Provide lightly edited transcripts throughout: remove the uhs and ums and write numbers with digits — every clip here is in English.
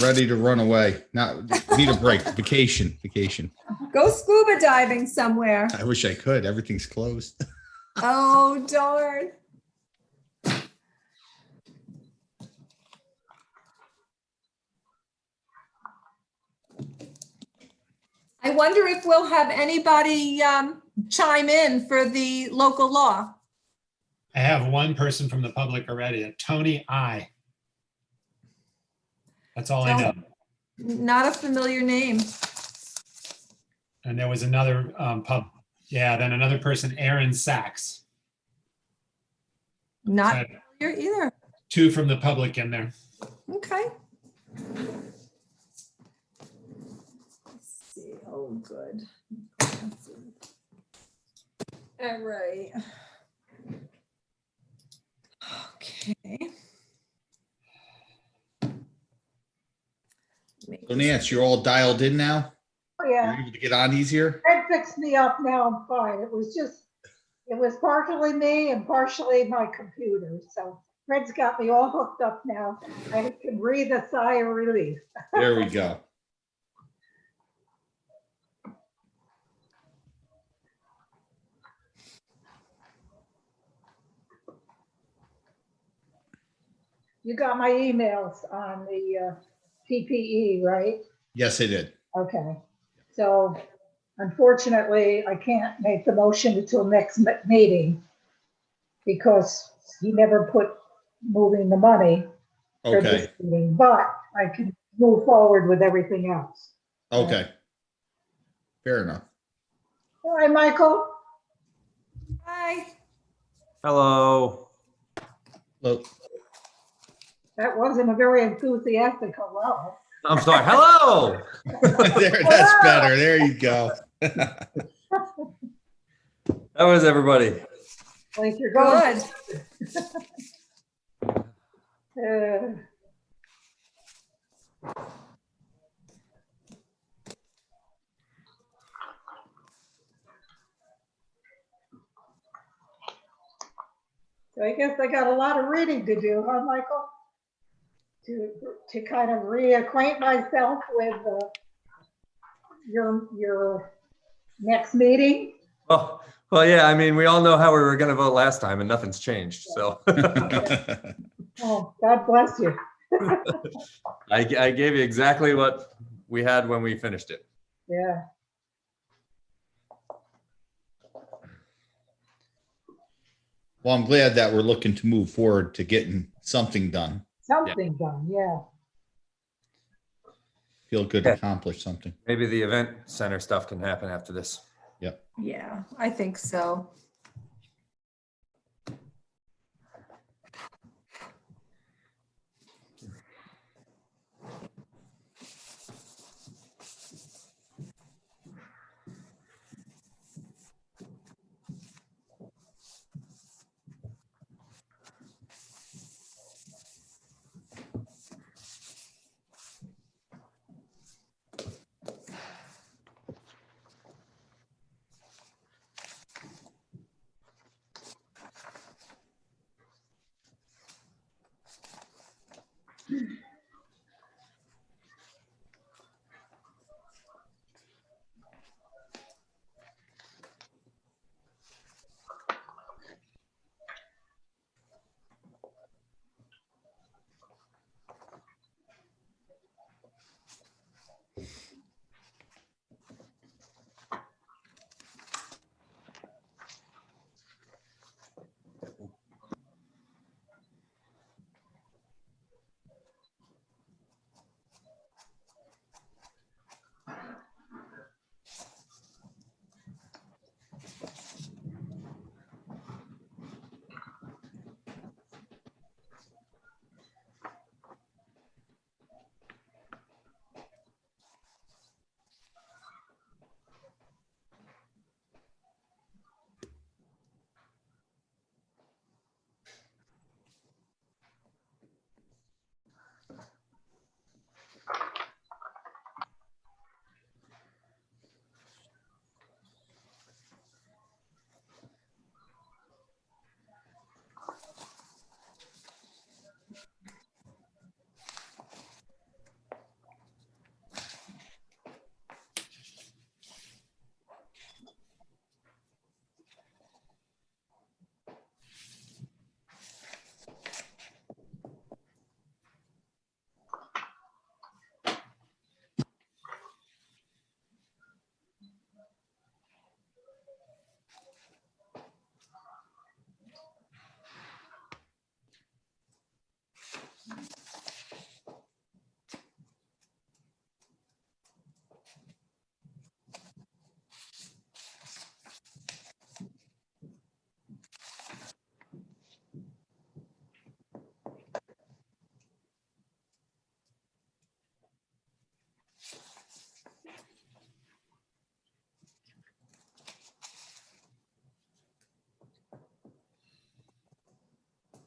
ready to run away. Not need a break. Vacation. Go scuba diving somewhere. I wish I could. Everything's closed. Oh, darn. I wonder if we'll have anybody chime in for the local law. I have one person from the public already, a Tony I. That's all I know. Not a familiar name. And there was another then another person, Aaron Sachs. Not So I have familiar either. two from the public in there. Okay. Let's see. Oh, good. All right. Okay. So Nance, you're all dialed in now? Oh, yeah, You're able to get on easier? Fred fixed me up now, I'm fine. It was partially me and partially my computer, so Fred's got me all hooked up now. I can breathe a sigh of relief. There we go. You got my emails on the PPE, right? Yes, I did. Okay, so unfortunately, I can't make the motion until next meeting because he never put moving the money for this Okay. meeting, but I can move forward with everything else. Okay. Fair enough. All right, Michael? Hi. Hello. Look, That wasn't a very enthusiastic hello. I'm sorry. Hello. there, that's better. There you go. How is everybody? Like you're going. Good. So I guess I got a lot of reading to do, huh, Michael? To kind of reacquaint myself with your next meeting. Well, yeah. I mean, we all know how we were going to vote last time, and nothing's changed. So Oh, God bless you. I gave you exactly what we had when we finished it. Yeah. Well, I'm glad that we're looking to move forward to getting something done. Something done, yeah. Feel good to accomplish something. Maybe the event center stuff can happen after this. Yeah, I think so.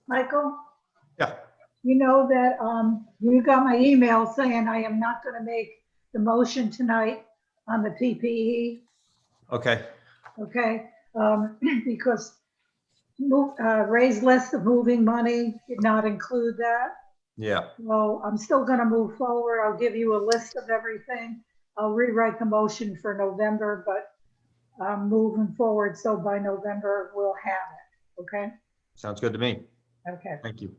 Michael, Yeah. you know that, you got my email saying I am not gonna make the motion tonight on the PPE, Okay. okay? Because raised list of moving money did not include that. Yeah. Well, I'm still gonna move forward. I'll give you a list of everything. I'll rewrite the motion for November, but I'm moving forward, so by November, we'll have it, okay? Sounds good to me. Okay. Thank you.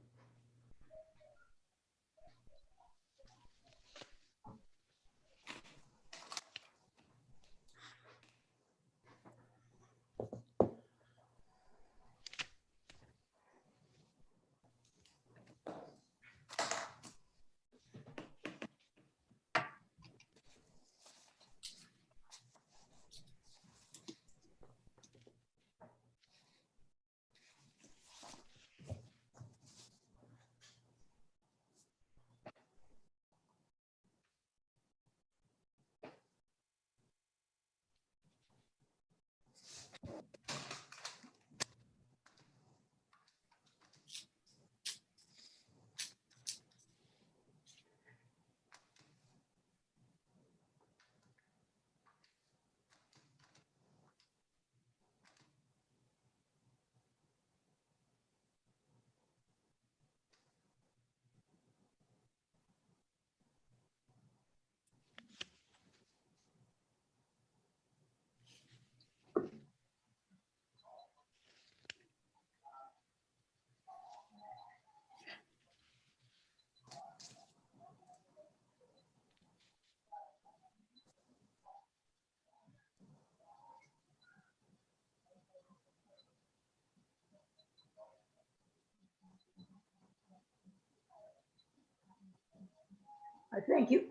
I thank you,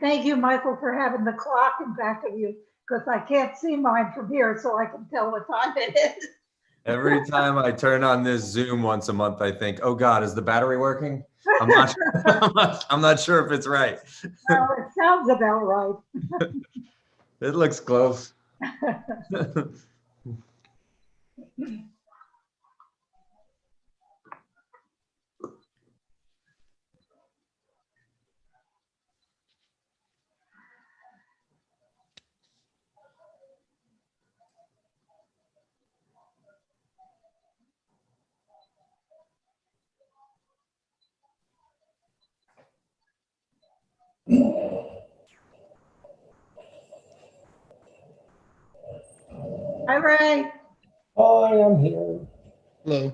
thank you, Michael, for having the clock in back of you, because I can't see mine from here, so I can tell what time it is. Every time I turn on this Zoom once a month, I think, oh God, is the battery working? I'm not, I'm not sure if it's right. Well, it sounds about right. It looks close. Hi, Ray. Hi, I'm here. Hello.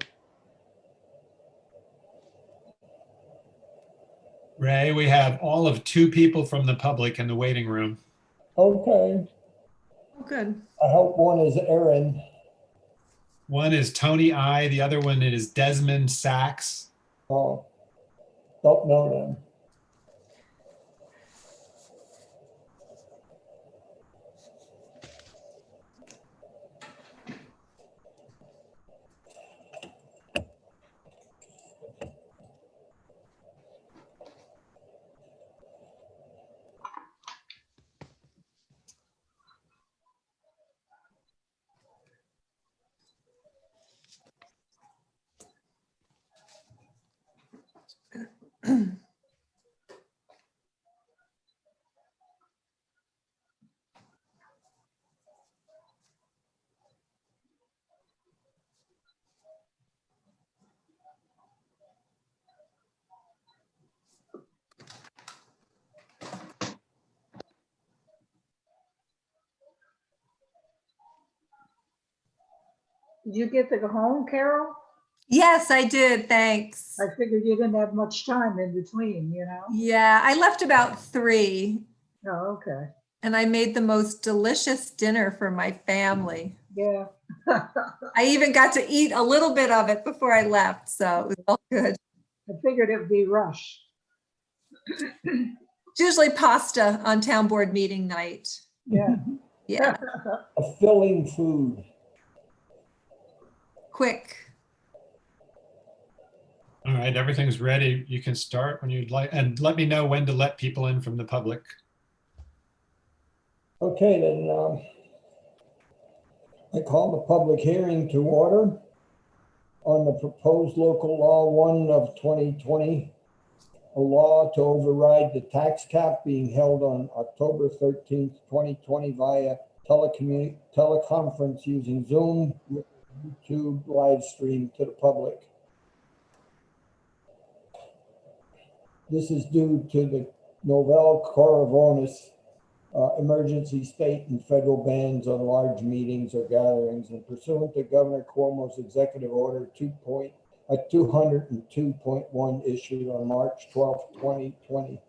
Ray, we have all of 2 people from the public in the waiting room. Okay, Oh, good. I hope one is Erin. One is Tony I, the other one is Desmond Sachs. Oh, don't know them. Did you get to go home, Carol? Yes, I did. Thanks. I figured you didn't have much time in between, you know? Yeah, I left about 3 Oh, okay. and I made the most delicious dinner for my family. Yeah. I even got to eat a little bit of it before I left, so it was all good. I figured it'd be rush. It's usually pasta on town board meeting night. Yeah. Yeah, A filling food. quick. All right, everything's ready. You can start when you'd like, and let me know when to let people in from the public. Okay, then I call the public hearing to order. on the proposed local law 1 of 2020, a law to override the tax cap being held on October 13th, 2020 via teleconference using Zoom with YouTube live stream to the public. This is due to the novel coronavirus emergency state and federal bans on large meetings or gatherings, and pursuant to Governor Cuomo's executive order 202.1 issued on March 12th, 2020.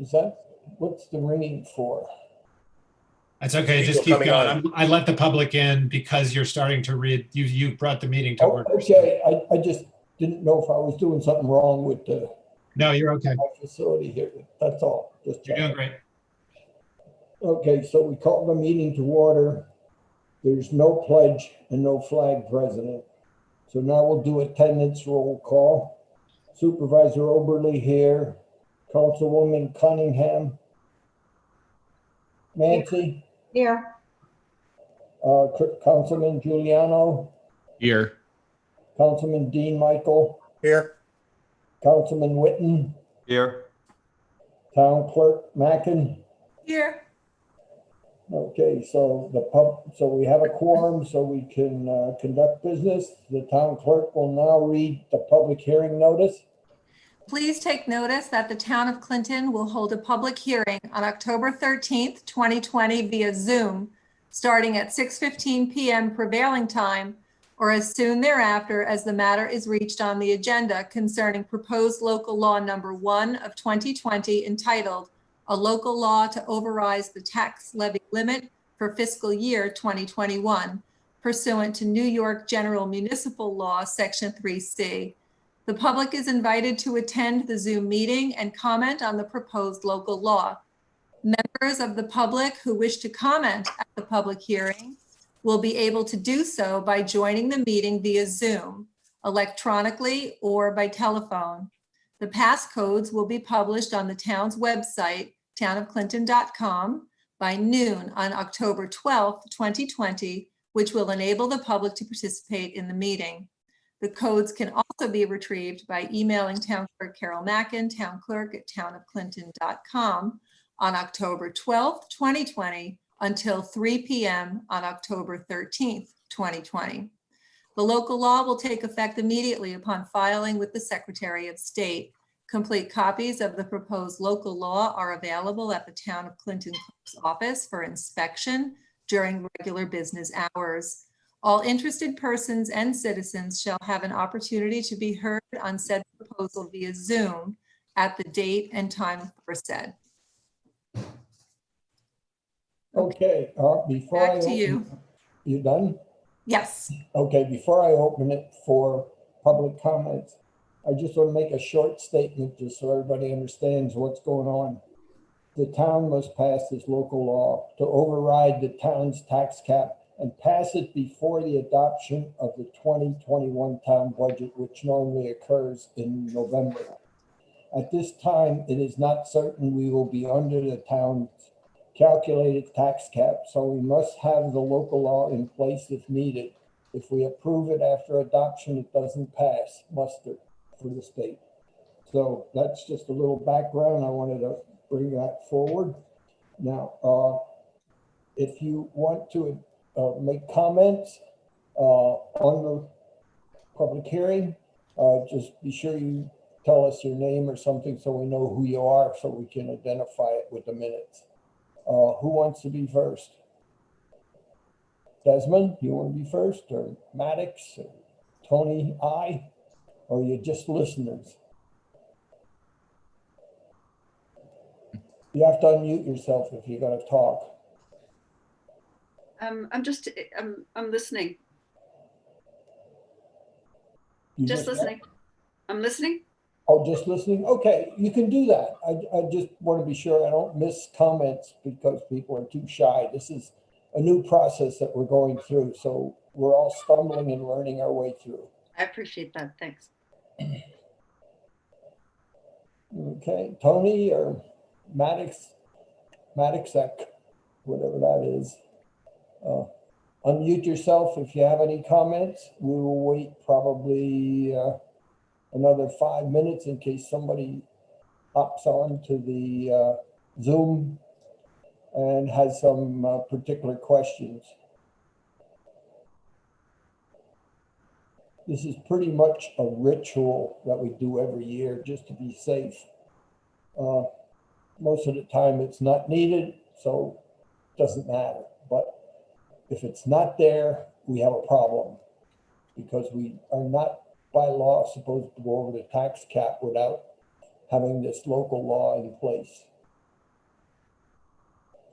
Is that, what's the ringing for? That's okay. Just keep going. I let the public in because you're starting to read. You brought the meeting to Oh, order. okay, I just didn't know if I was doing something wrong with the No, you're okay. my facility here. That's all. Just You're doing checking. great. Okay, so we call the meeting to order. There's no pledge and no flag present. So now we'll do attendance roll call. Supervisor Oberly here. Councilwoman Cunningham. Nancy. Here. Councilman Giuliano. Here. Councilman Dean Michael. Here. Councilman Witten. Here. Town Clerk Mackin. Here. Okay, so so we have a quorum, so we can conduct business. The town clerk will now read the public hearing notice. Please take notice that the town of Clinton will hold a public hearing on October 13th, 2020 via Zoom, starting at 6:15 p.m. prevailing time, or as soon thereafter as the matter is reached on the agenda concerning proposed local law number 1 of 2020 entitled A Local Law to Override the Tax Levy Limit for Fiscal Year 2021 pursuant to New York General Municipal Law, Section 3C. The public is invited to attend the Zoom meeting and comment on the proposed local law. Members of the public who wish to comment at the public hearing will be able to do so by joining the meeting via Zoom, electronically, or by telephone. The passcodes will be published on the town's website, townofclinton.com, by noon on October 12th, 2020, which will enable the public to participate in the meeting. The codes can also be retrieved by emailing Town Clerk Carol Mackin, townclerk@townofclinton.com on October 12th, 2020 until 3 p.m. on October 13th, 2020. The local law will take effect immediately upon filing with the Secretary of State. Complete copies of the proposed local law are available at the Town of Clinton Clerk's office for inspection during regular business hours. All interested persons and citizens shall have an opportunity to be heard on said proposal via Zoom at the date and time aforesaid. Okay, before Back to you. You done? Yes. Okay, before I open it for public comments, I just want to make a short statement just so everybody understands what's going on. The town must pass this local law to override the town's tax cap and pass it before the adoption of the 2021 town budget, which normally occurs in November. At this time, it is not certain we will be under the town's calculated tax cap, so we must have the local law in place if needed. If we approve it after adoption, it doesn't pass muster for the state. So that's just a little background. I wanted to bring that forward. Now, if you want to make comments on the public hearing, just be sure you tell us your name or something so we know who you are so we can identify it with the minutes. Who wants to be first? Desmond, you want to be first, or Maddox, or Tony, or you just listeners? You have to unmute yourself if you're going to talk. I'm listening. You Just listening. I'm listening. Oh, just listening? Okay, you can do that. I just want to be sure I don't miss comments because people are too shy. This is a new process that we're going through, so we're all stumbling and learning our way through. I appreciate that. Thanks. Okay, Tony or Maddox, whatever that is. unmute yourself if you have any comments. We will wait probably another 5 minutes in case somebody hops on to the Zoom and has some particular questions. This is pretty much a ritual that we do every year just to be safe. Most of the time it's not needed, so it doesn't matter. But if it's not there, we have a problem because we are not by law supposed to go over the tax cap without having this local law in place.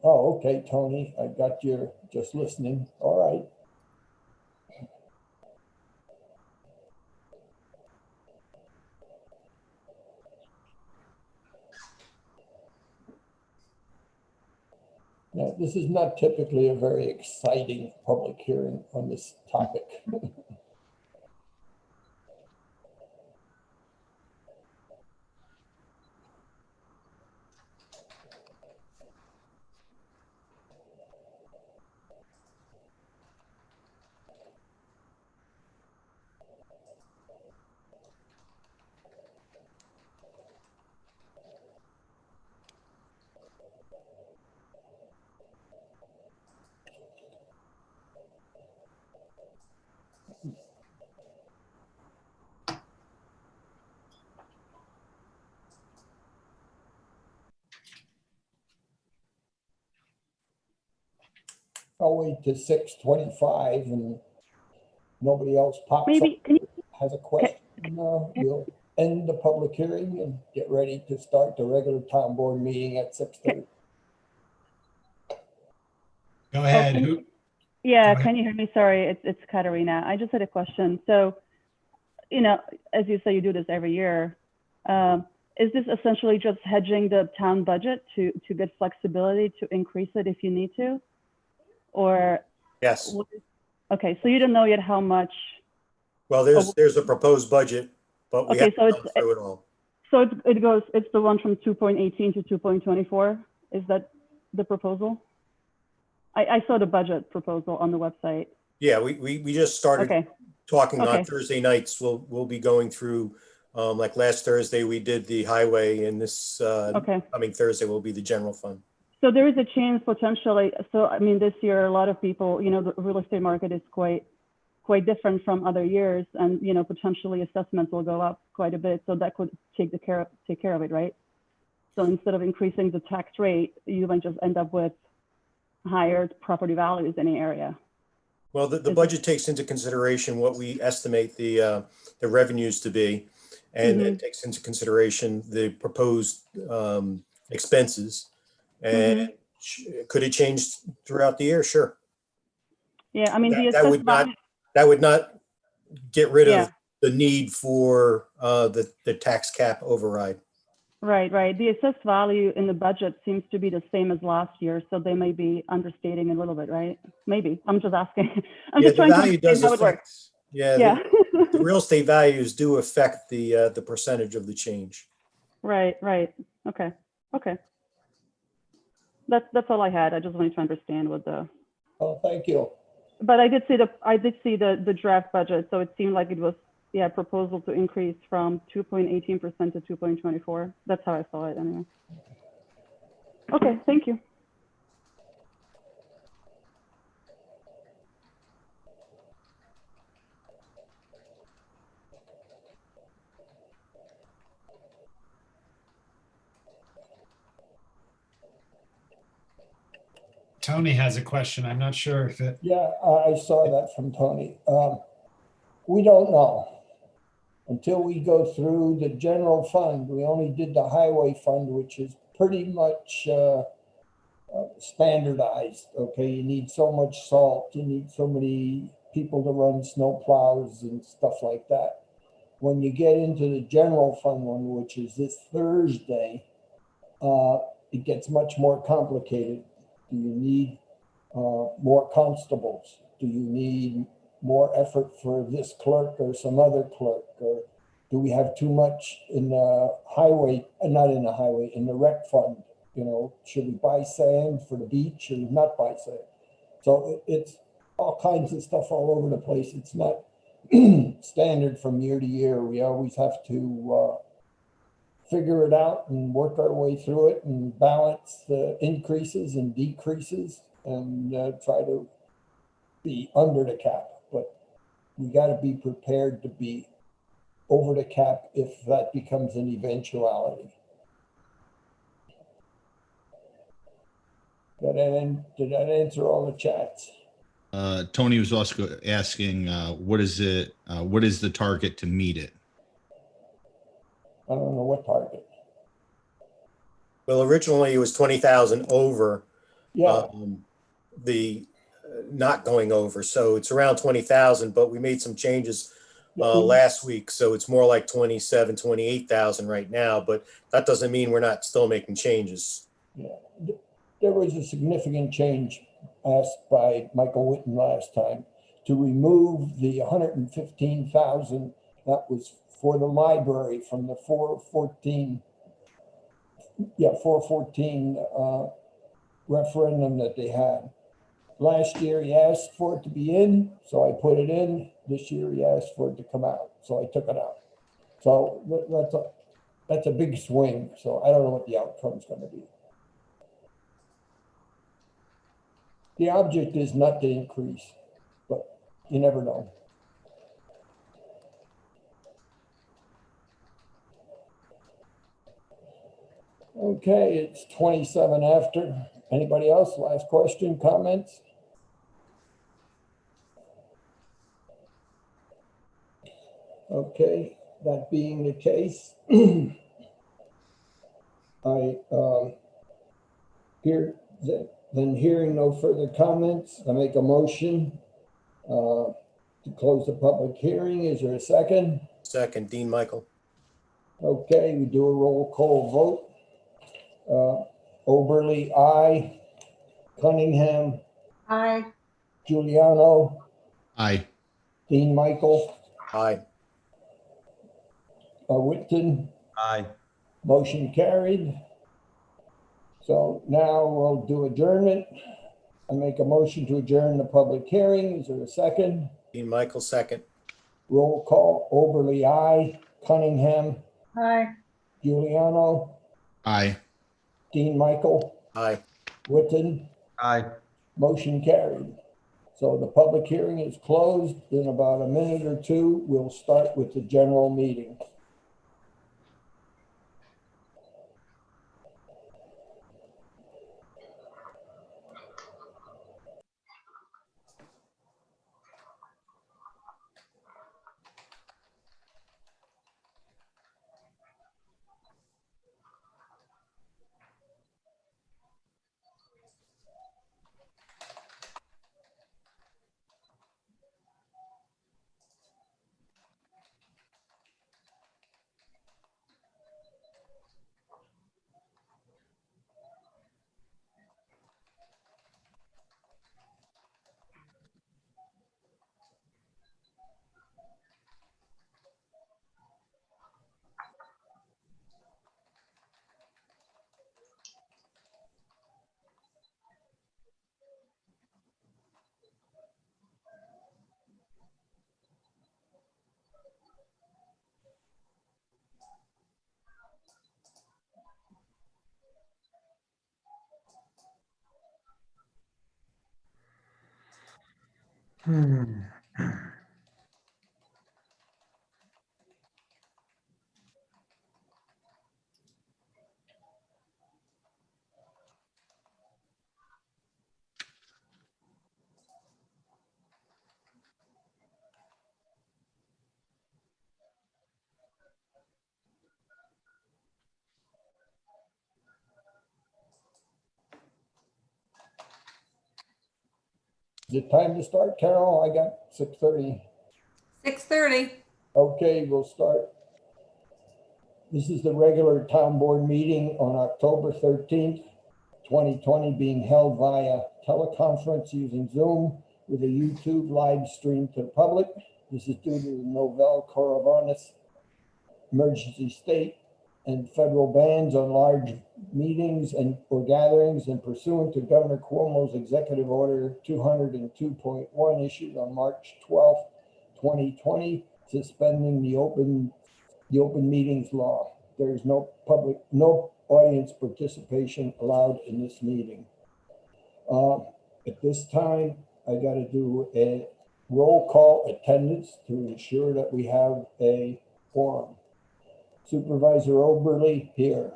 Oh, okay, Tony, I got your just listening. All right. Now, this is not typically a very exciting public hearing on this topic. I'll wait to 6:25 and nobody else pops Maybe, up, has a question. We'll end the public hearing and get ready to start the regular town board meeting at 6:30. Go ahead. can- Who? yeah, Go ahead. can you hear me? Sorry, it's Katarina. I just had a question. So, as you say, you do this every year. Is this essentially just hedging the town budget to get flexibility to increase it if you need to? Or, Yes. okay, so you don't know yet how much. Well, there's a proposed budget, but we Okay, haven't so gone through it all. So it's the one from 2.18 to 2.24. Is that the proposal? I saw the budget proposal on the website. Yeah, we just started Okay, talking on Okay. Thursday nights. We'll be going through, like last Thursday, we did the highway, and this okay. coming Thursday will be the general fund. So there is a change potentially. So, I mean, this year, a lot of people, the real estate market is quite different from other years. And, potentially assessments will go up quite a bit. So that could take care of it, right? So instead of increasing the tax rate, you might just end up with higher property values in the area. Well, the budget takes into consideration what we estimate the revenues to be, and it takes into consideration the proposed expenses. And could it change throughout the year? Sure. Yeah, I mean, That would not get rid Yeah. of the need for the tax cap override. Right. The assessed value in the budget seems to be the same as last year, so they may be understating a little bit, right? Maybe. I'm just asking. I'm just trying to understand how it works. Yeah, Yeah. the real estate values do affect the percentage of the change. Right. Okay. That's all I had. I just wanted to understand what the. Oh, thank you. But I did see the draft budget, so it seemed like it was proposal to increase from 2.18% to 2.24. That's how I saw it anyway. Okay, thank you. Tony has a question. I'm not sure if it. Yeah, I saw that from Tony. We don't know. Until we go through the general fund, we only did the highway fund, which is pretty much standardized. Okay, you need so much salt, you need so many people to run snow plows and stuff like that. When you get into the general fund one, which is this Thursday, it gets much more complicated. Do you need more constables? Do you need more effort for this clerk or some other clerk? Or do we have too much in the highway, not in the highway, in the rec fund? Should we buy sand for the beach or not buy sand? So it's all kinds of stuff all over the place. It's not standard from year to year. We always have to figure it out and work our way through it and balance the increases and decreases and try to be under the cap. But we got to be prepared to be over the cap if that becomes an eventuality. Did that answer all the chats? Tony was also asking, what is the target to meet it? I don't know what target. Well, originally it was 20,000 over Yeah, the not going over. So it's around 20,000, but we made some changes last week. So it's more like 27, 28,000 right now, but that doesn't mean we're not still making changes. yeah. There was a significant change asked by Michael Whitten last time to remove the 115,000 that was for the library from the 414 referendum that they had. Last year he asked for it to be in, so I put it in. This year he asked for it to come out, so I took it out. So that's a big swing. So I don't know what the outcome's going to be. The object is not to increase, but you never know. Okay, it's 27 after. Anybody else? Last question, comments? Okay, that being the case, hearing no further comments, I make a motion to close the public hearing. Is there a second? Second, Dean Michael. Okay, we do a roll call vote. Oberly, aye. Cunningham, Aye. Giuliano, Aye. Dean Michael, Aye. Whitton, Aye. motion carried. So now we'll do adjournment. I make a motion to adjourn the public hearing. Is there a second? Dean Michael, second. Roll call, Oberly, aye. Cunningham, Aye. Giuliano, Aye. Dean Michael, Aye. Whitton, Aye. motion carried. So the public hearing is closed. In about a minute or two, we'll start with the general meeting. Is it time to start, Carol? I got 6:30. 6:30. Okay, we'll start. This is the regular town board meeting on October 13th, 2020, being held via teleconference using Zoom with a YouTube live stream to the public. This is due to the novel coronavirus emergency state and federal bans on large meetings and or gatherings and pursuant to Governor Cuomo's Executive Order 202.1 issued on March 12th, 2020, suspending the open meetings law. There is no audience participation allowed in this meeting. At this time, I got to do a roll call attendance to ensure that we have a quorum. Supervisor Oberly here.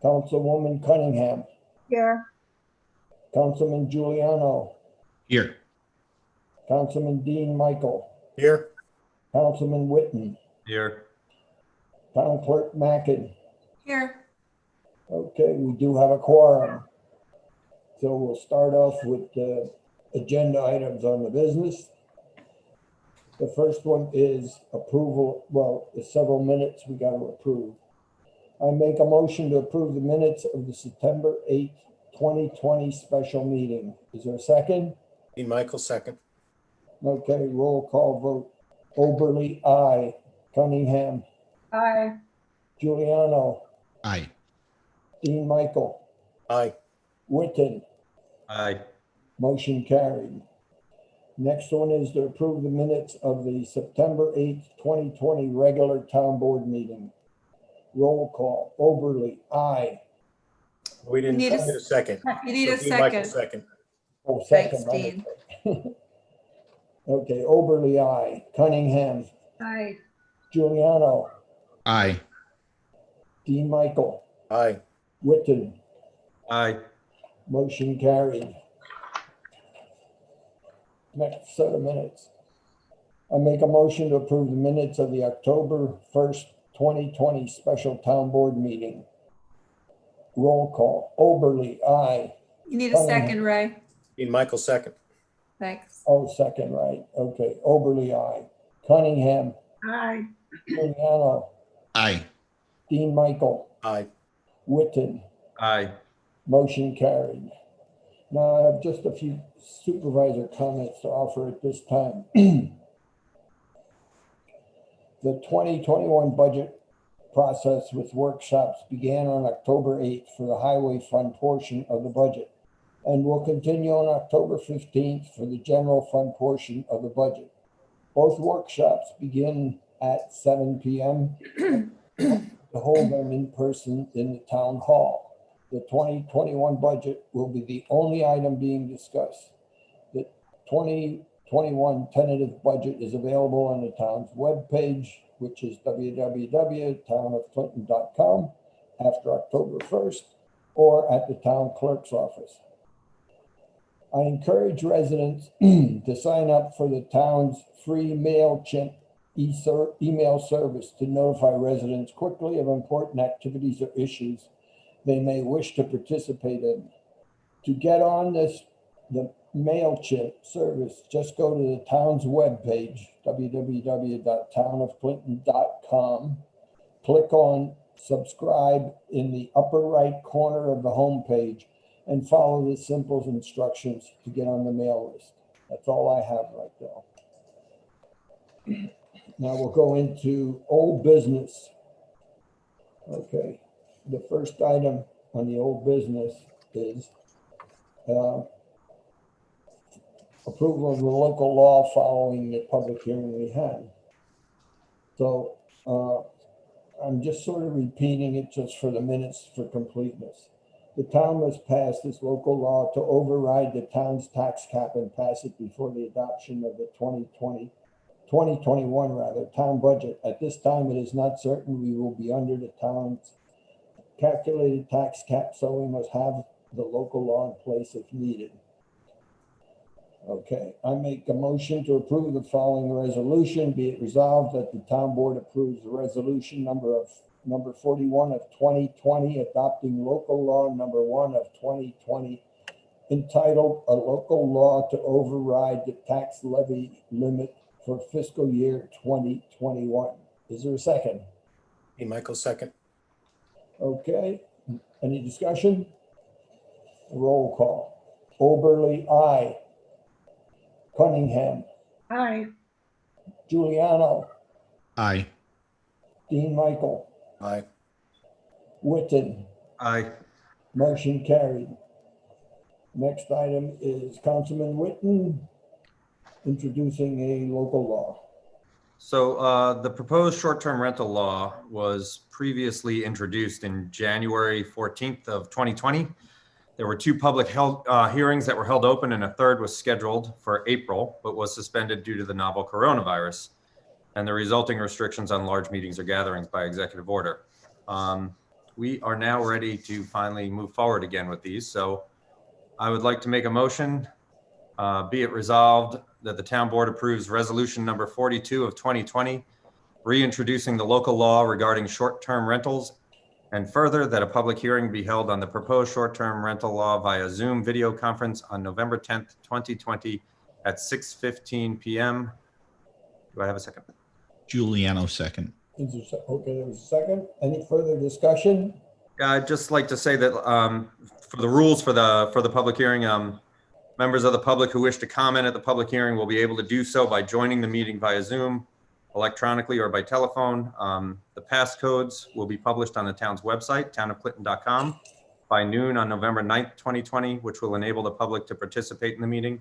Councilwoman Cunningham. Here. Councilman Giuliano. Here. Councilman Dean Michael. Here. Councilman Witten. Here. Town Clerk Mackin. Here. Okay, we do have a quorum. So we'll start off with the agenda items on the business. The first one is approval. Well, there's several minutes we got to approve. I make a motion to approve the minutes of the September 8th, 2020 special meeting. Is there a second? Dean Michael, second. Okay, roll call vote. Oberly, aye. Cunningham. Aye. Giuliano. Aye. Dean Michael. Aye. Witten. Aye. Motion carried. Next one is to approve the minutes of the September 8th, 2020 regular town board meeting. Roll call. Oberly, aye. We didn't You need a- get a second. You need a So Dean Michael, second. second. Oh, Thanks, second. Dean. Okay, Oberly, aye. Cunningham. Aye. Giuliano. Aye. Dean Michael. Aye. Witten. Aye. Motion carried. Next set of minutes. I make a motion to approve the minutes of the October 1st, 2020 special town board meeting. Roll call. Oberly, aye. You need a second, Ray. Dean Michael, second. Thanks. Oh, second, right. Okay. Oberly, aye. Cunningham. Aye. Giuliano. Aye. Dean Michael. Aye. Witten. Aye. Motion carried. Now I have just a few supervisor comments to offer at this time. The 2021 budget process with workshops began on October 8th for the highway fund portion of the budget and will continue on October 15th for the general fund portion of the budget. Both workshops begin at 7 p.m. to hold them in person in the town hall. The 2021 budget will be the only item being discussed. The 2021 tentative budget is available on the town's webpage, which is www.townofclinton.com after October 1st, or at the town clerk's office. I encourage residents to sign up for the town's free MailChimp email service to notify residents quickly of important activities or issues they may wish to participate in. To get on the MailChimp service, just go to the town's webpage, www.townofclinton.com, click on subscribe in the upper right corner of the homepage, and follow the simple instructions to get on the mail list. That's all I have right now. Now we'll go into old business. Okay. The first item on the old business is approval of the local law following the public hearing we had. So I'm just sort of repeating it just for the minutes for completeness. The town must pass this local law to override the town's tax cap and pass it before the adoption of the 2021 town budget. At this time, it is not certain we will be under the town's calculated tax cap, so we must have the local law in place if needed. Okay, I make a motion to approve the following resolution. Be it resolved that the town board approves the resolution number 41 of 2020, adopting local law number 1 of 2020, entitled "A Local Law to Override the Tax Levy Limit for Fiscal Year 2021." Is there a second? Dean Michael, second. Okay, any discussion? Roll call. Oberly, aye. Cunningham. Aye. Giuliano. Aye. Dean Michael. Aye. Witten. Aye. Motion carried. Next item is Councilman Witten introducing a local law. So the proposed short-term rental law was previously introduced in January 14th of 2020. There were two public hearings that were held open, and a third was scheduled for April, but was suspended due to the novel coronavirus and the resulting restrictions on large meetings or gatherings by executive order. We are now ready to finally move forward again with these. So I would like to make a motion, be it resolved that the town board approves resolution number 42 of 2020, reintroducing the local law regarding short-term rentals, and further that a public hearing be held on the proposed short-term rental law via Zoom video conference on November 10th, 2020 at 6:15 p.m. Do I have a second? Giuliano second. Okay, there was a second. Any further discussion? I'd just like to say that for the rules for the public hearing, members of the public who wish to comment at the public hearing will be able to do so by joining the meeting via Zoom, electronically, or by telephone. The passcodes will be published on the town's website, townofclinton.com, by noon on November 9th, 2020, which will enable the public to participate in the meeting.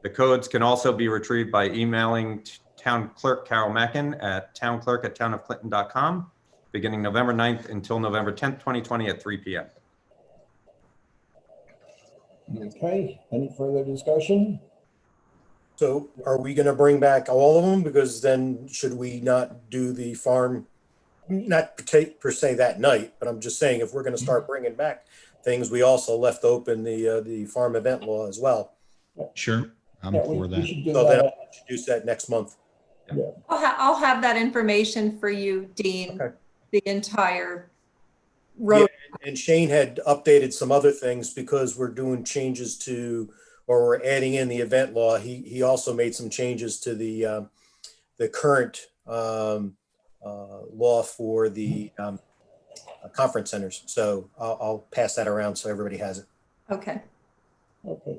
The codes can also be retrieved by emailing Town Clerk Carol Mackin at townclerk@townofclinton.com, beginning November 9th until November 10th, 2020 at 3 p.m. Okay, any further discussion? So are we going to bring back all of them? Because then should we not do the farm, not per se that night, but I'm just saying if we're going to start bringing back things, we also left open the farm event law as well. Sure, I'm Yeah, for we that. should do So then that. I'll introduce that next month. I'll have that information for you, Dean, Okay. the entire road. And Shane had updated some other things because we're doing changes to, or we're adding in the event law. He also made some changes to the current law for the conference centers. So I'll pass that around so everybody has it. Okay. Okay.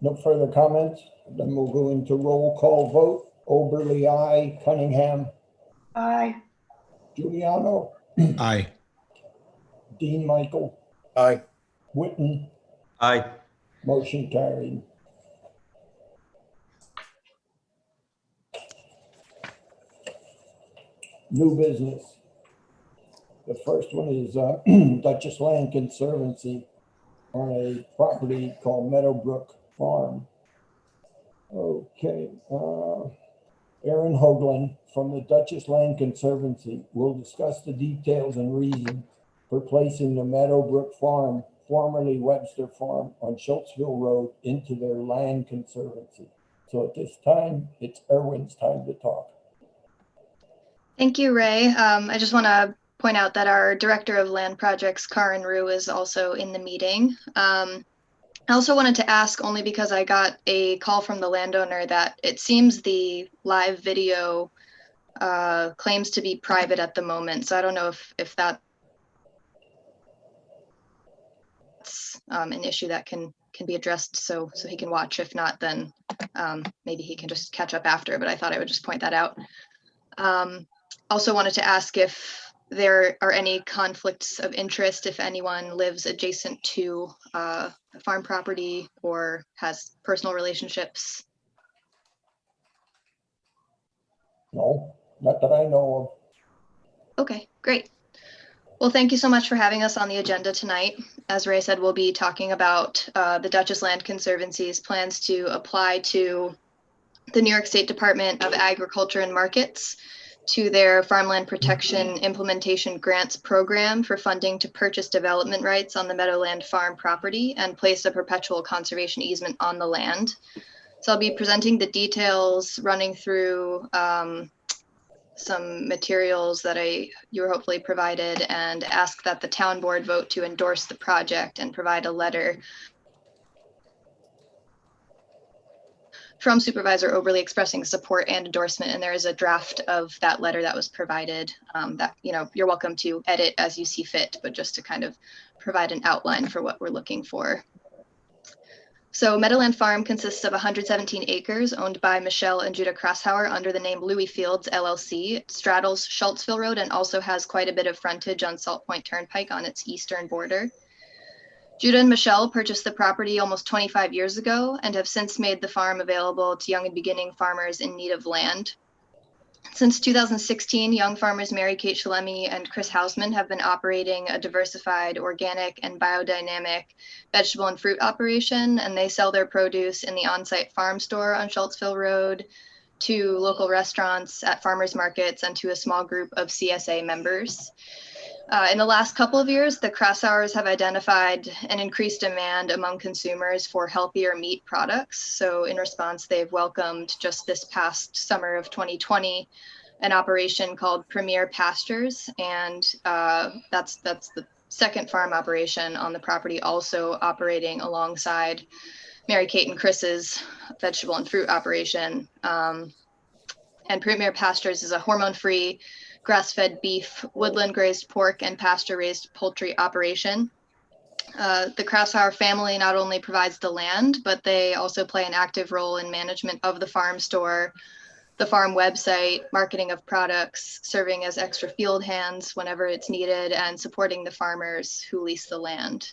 No further comments? Then we'll go into roll call vote. Oberly, aye. Cunningham, Aye. Giuliano, Aye. Dean Michael, Aye. Witten, Aye. motion carried. New business. The first one is Duchess Land Conservancy on a property called Meadowbrook Farm. Okay, Aaron Hoagland from the Duchess Land Conservancy will discuss the details and reason for placing the Meadowbrook Farm, formerly Webster Farm, on Schultzville Road into their land conservancy. So at this time, it's Erwin's time to talk. Thank you, Ray. I just want to point out that our Director of Land Projects, Karin Rue, is also in the meeting. I also wanted to ask, only because I got a call from the landowner, that it seems the live video claims to be private at the moment. So I don't know if that's an issue that can be addressed so he can watch. If not, then maybe he can just catch up after, but I thought I would just point that out. Also wanted to ask if there are any conflicts of interest if anyone lives adjacent to farm property or has personal relationships. No, not that I know Okay, great. Well, thank you so much for having us on the agenda tonight. As Ray said, we'll be talking about the Duchess Land Conservancy's plans to apply to the New York State Department of Agriculture and Markets to their Farmland Protection Implementation Grants Program for funding to purchase development rights on the Meadowland Farm property and place a perpetual conservation easement on the land. So I'll be presenting the details, running through some materials that you were hopefully provided, and ask that the town board vote to endorse the project and provide a letter from Supervisor Oberly expressing support and endorsement. And there is a draft of that letter that was provided that, you're welcome to edit as you see fit, but just to kind of provide an outline for what we're looking for. So Meadowland Farm consists of 117 acres owned by Michelle and Judah Crosshauer under the name Louis Fields LLC. It straddles Schultzville Road and also has quite a bit of frontage on Salt Point Turnpike on its eastern border. Judah and Michelle purchased the property almost 25 years ago and have since made the farm available to young and beginning farmers in need of land. Since 2016, young farmers Mary Kate Shalemi and Chris Hausman have been operating a diversified, organic, and biodynamic vegetable and fruit operation, and they sell their produce in the on-site farm store on Schultzville Road, to local restaurants, at farmers markets, and to a small group of CSA members. In the last couple of years, the Krausauers have identified an increased demand among consumers for healthier meat products. So in response, they've welcomed just this past summer of 2020, an operation called Premier Pastures. And that's the second farm operation on the property, also operating alongside Mary Kate and Chris's vegetable and fruit operation. And Premier Pastures is a hormone-free, grass-fed beef, woodland grazed pork, and pasture-raised poultry operation. The Krausauer family not only provides the land, but they also play an active role in management of the farm store, the farm website, marketing of products, serving as extra field hands whenever it's needed, and supporting the farmers who lease the land.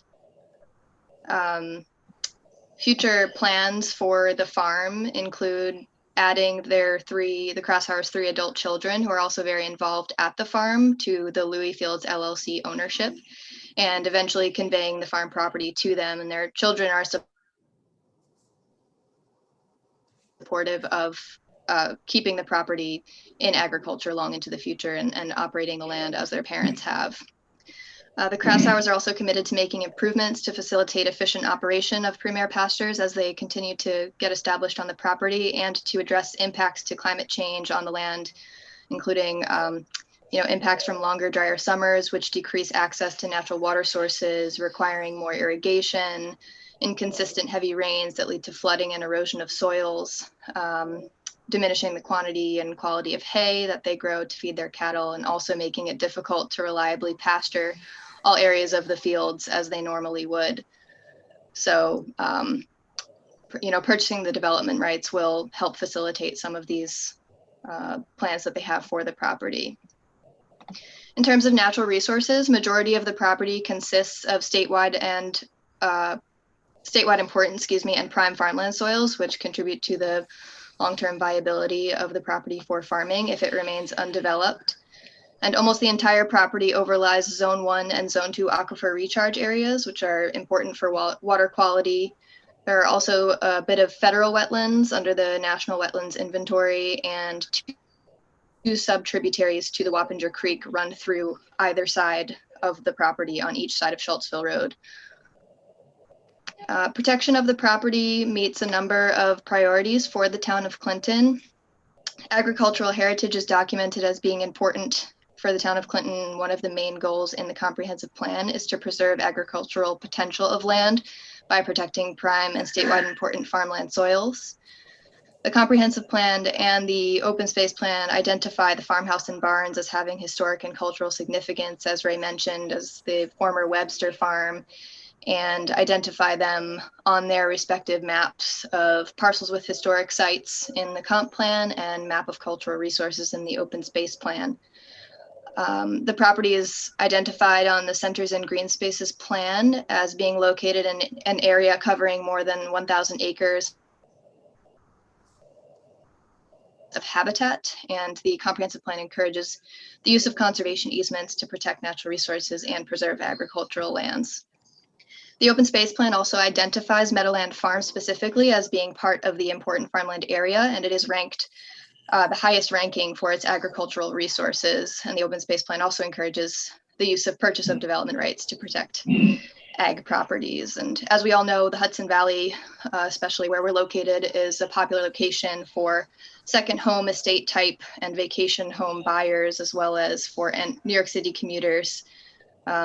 Future plans for the farm include adding the Krausauers' 3 adult children, who are also very involved at the farm, to the Louis Fields LLC ownership, and eventually conveying the farm property to them. And their children are supportive of keeping the property in agriculture long into the future and operating the land as their parents have. The Krausauers are also committed to making improvements to facilitate efficient operation of Premier Pastures as they continue to get established on the property, and to address impacts to climate change on the land, including impacts from longer, drier summers, which decrease access to natural water sources, requiring more irrigation, inconsistent heavy rains that lead to flooding and erosion of soils, diminishing the quantity and quality of hay that they grow to feed their cattle, and also making it difficult to reliably pasture all areas of the fields as they normally would. So, purchasing the development rights will help facilitate some of these plans that they have for the property. In terms of natural resources, majority of the property consists of statewide important, and prime farmland soils, which contribute to the long-term viability of the property for farming if it remains undeveloped. And almost the entire property overlies Zone 1 and Zone 2 aquifer recharge areas, which are important for water quality. There are also a bit of federal wetlands under the National Wetlands Inventory, and two sub-tributaries to the Wappinger Creek run through either side of the property on each side of Schultzville Road. Protection of the property meets a number of priorities for the town of Clinton. Agricultural heritage is documented as being important for the town of Clinton. One of the main goals in the comprehensive plan is to preserve agricultural potential of land by protecting prime and statewide important farmland soils. The comprehensive plan and the open space plan identify the farmhouse and barns as having historic and cultural significance, as Ray mentioned, as the former Webster farm, and identify them on their respective maps of parcels with historic sites in the comp plan and map of cultural resources in the open space plan. The property is identified on the Centers and Green Spaces plan as being located in an area covering more than 1,000 acres of habitat, and the comprehensive plan encourages the use of conservation easements to protect natural resources and preserve agricultural lands. The open space plan also identifies Meadowland Farm specifically as being part of the important farmland area, and it is ranked the highest ranking for its agricultural resources. And the open space plan also encourages the use of purchase of development rights to protect ag properties. And as we all know, the Hudson Valley, especially where we're located, is a popular location for second home estate type and vacation home buyers, as well as for New York City commuters.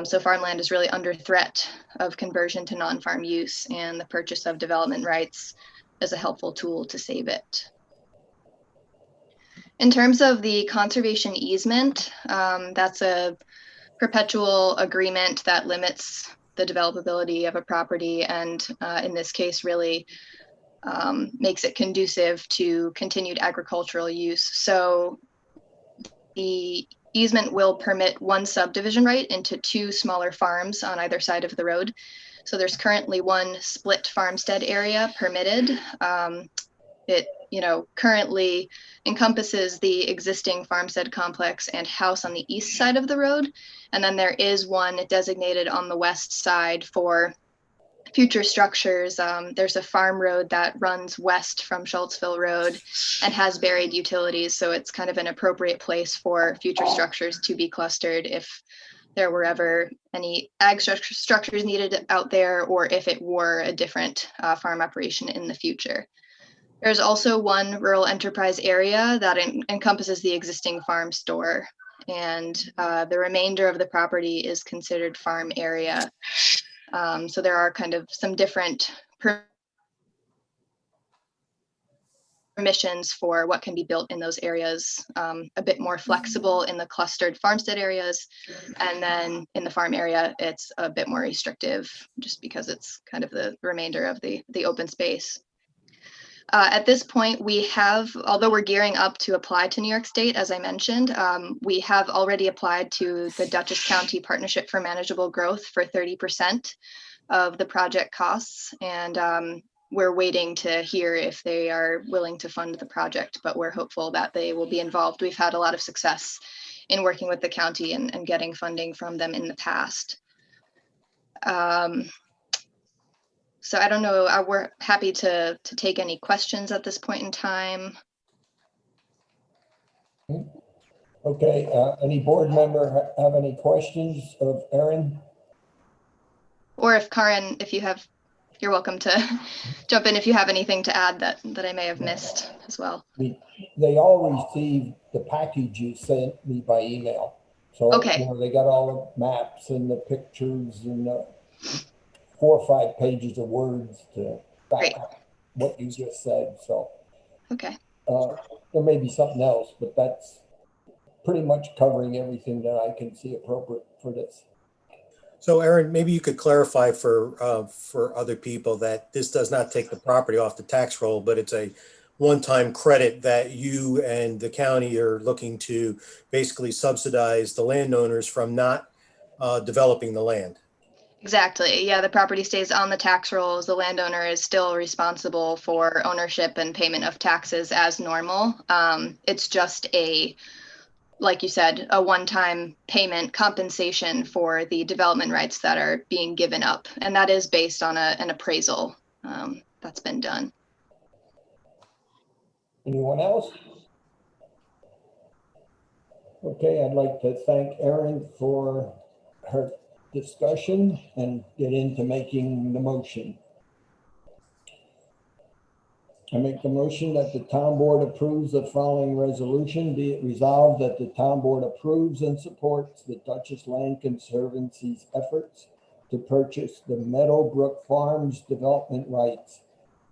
So farmland is really under threat of conversion to non-farm use, and the purchase of development rights is a helpful tool to save it. In terms of the conservation easement, that's a perpetual agreement that limits the developability of a property, and in this case really makes it conducive to continued agricultural use. So the easement will permit one subdivision right into two smaller farms on either side of the road. So there's currently one split farmstead area permitted. It, currently encompasses the existing farmstead complex and house on the east side of the road. And then there is one designated on the west side for future structures. There's a farm road that runs west from Schultzville Road and has buried utilities. So it's kind of an appropriate place for future structures to be clustered if there were ever any ag structures needed out there, or if it were a different farm operation in the future. There's also one rural enterprise area that encompasses the existing farm store, and the remainder of the property is considered farm area. So there are kind of some different permissions for what can be built in those areas, a bit more flexible in the clustered farmstead areas. And then in the farm area, it's a bit more restrictive just because it's kind of the remainder of the open space. At this point, we have, although we're gearing up to apply to New York State, as I mentioned, we have already applied to the Dutchess County Partnership for Manageable Growth for 30% of the project costs. And we're waiting to hear if they are willing to fund the project, but we're hopeful that they will be involved. We've had a lot of success in working with the county and getting funding from them in the past. So I don't know, we're happy to take any questions at this point in time. Okay, any board member have any questions of Erin? Or if Karin, you're welcome to jump in if you have anything to add that I may have missed as well. They all received the package you sent me by email. So okay. They got all the maps and the pictures and the 4 or 5 pages of words to back up what you just said. So okay. There may be something else, but that's pretty much covering everything that I can see appropriate for this. So Erin, maybe you could clarify for other people that this does not take the property off the tax roll, but it's a one-time credit that you and the county are looking to basically subsidize the landowners from not developing the land. Exactly. Yeah, the property stays on the tax rolls. The landowner is still responsible for ownership and payment of taxes as normal. It's just like you said, a one-time payment compensation for the development rights that are being given up. And that is based on an appraisal that's been done. Anyone else? Okay, I'd like to thank Erin for her discussion and get into making the motion. I make the motion that the town board approves the following resolution. Be it resolved that the town board approves and supports the Dutchess Land Conservancy's efforts to purchase the Meadowbrook Farms development rights.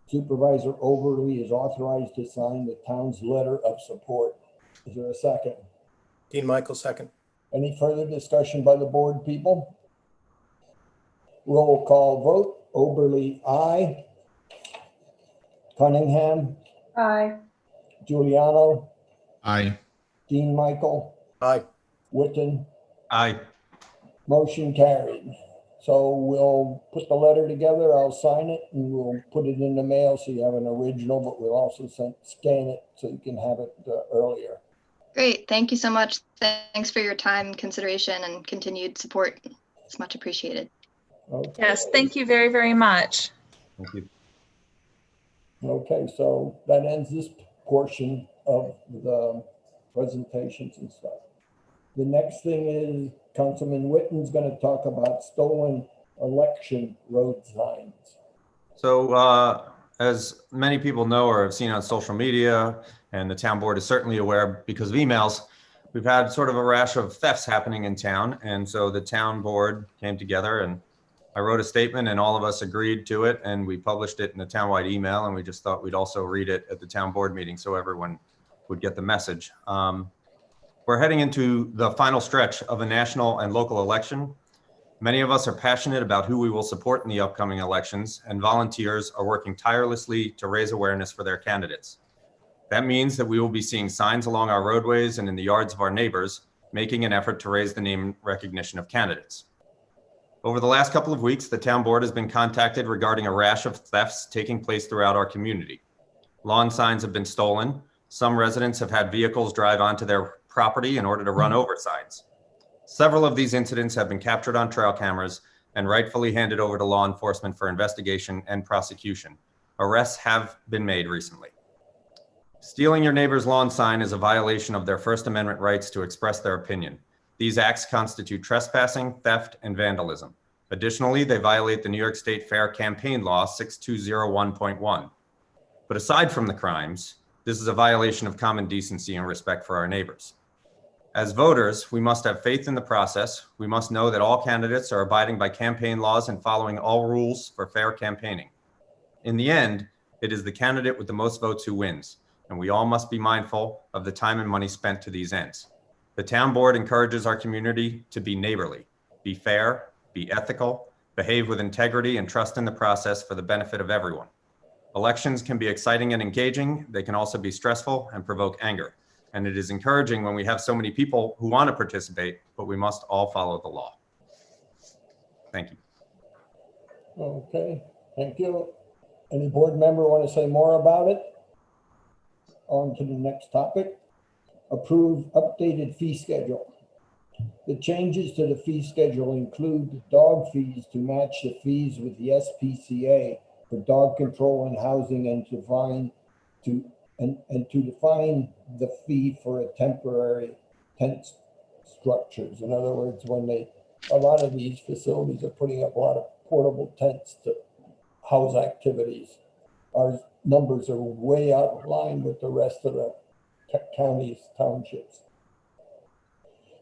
Supervisor Oberly is authorized to sign the town's letter of support. Is there a second? Dean Michael, second. Any further discussion by the board, people? Roll call vote. Oberly, aye. Cunningham, Aye. Giuliano, Aye. Dean Michael, Aye. Witten. Aye. Motion carried. So we'll put the letter together. I'll sign it and we'll put it in the mail so you have an original, but we'll also scan it so you can have it earlier. Great. Thank you so much. Thanks for your time, consideration, and continued support. It's much appreciated. Okay. Yes, thank you very, very much. Thank you. Okay, so that ends this portion of the presentations and stuff. The next thing is Councilman Witten's going to talk about stolen election road signs. So as many people know or have seen on social media, and the town board is certainly aware because of emails, we've had sort of a rash of thefts happening in town. And so the town board came together and I wrote a statement and all of us agreed to it and we published it in a townwide email, and we just thought we'd also read it at the town board meeting so everyone would get the message. We're heading into the final stretch of a national and local election. Many of us are passionate about who we will support in the upcoming elections, and volunteers are working tirelessly to raise awareness for their candidates. That means that we will be seeing signs along our roadways and in the yards of our neighbors, making an effort to raise the name recognition of candidates. Over the last couple of weeks, the town board has been contacted regarding a rash of thefts taking place throughout our community. Lawn signs have been stolen. Some residents have had vehicles drive onto their property in order to run over signs. Several of these incidents have been captured on trail cameras and rightfully handed over to law enforcement for investigation and prosecution. Arrests have been made recently. Stealing your neighbor's lawn sign is a violation of their First Amendment rights to express their opinion. These acts constitute trespassing, theft, and vandalism. Additionally, they violate the New York State Fair Campaign Law 6201.1. But aside from the crimes, this is a violation of common decency and respect for our neighbors. As voters, we must have faith in the process. We must know that all candidates are abiding by campaign laws and following all rules for fair campaigning. In the end, it is the candidate with the most votes who wins, and we all must be mindful of the time and money spent to these ends. The town board encourages our community to be neighborly, be fair, be ethical, behave with integrity, and trust in the process for the benefit of everyone. Elections can be exciting and engaging. They can also be stressful and provoke anger. And it is encouraging when we have so many people who want to participate, but we must all follow the law. Thank you. Okay, thank you. Any board member want to say more about it? On to the next topic. Approve updated fee schedule. The changes to the fee schedule include dog fees to match the fees with the SPCA for dog control and housing, and to define the fee for a temporary tent structures. In other words, when a lot of these facilities are putting up a lot of portable tents to house activities, our numbers are way out of line with the rest of the counties, townships.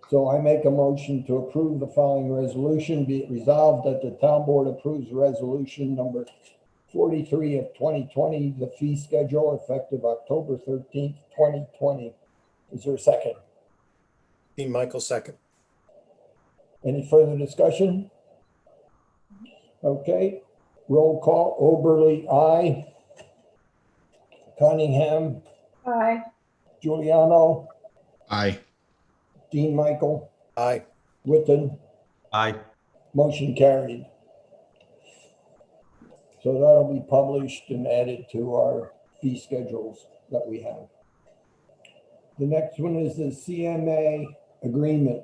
So I make a motion to approve the following resolution. Be it resolved that the town board approves resolution number 43 of 2020, the fee schedule effective October 13th, 2020. Is there a second? Dean Michael, second. Any further discussion? Okay, roll call. Oberly, aye. Cunningham, Aye. Giuliano, Aye. Dean Michael, Aye. Witten, Aye. motion carried. So that'll be published and added to our fee schedules that we have. The next one is the CMA agreement.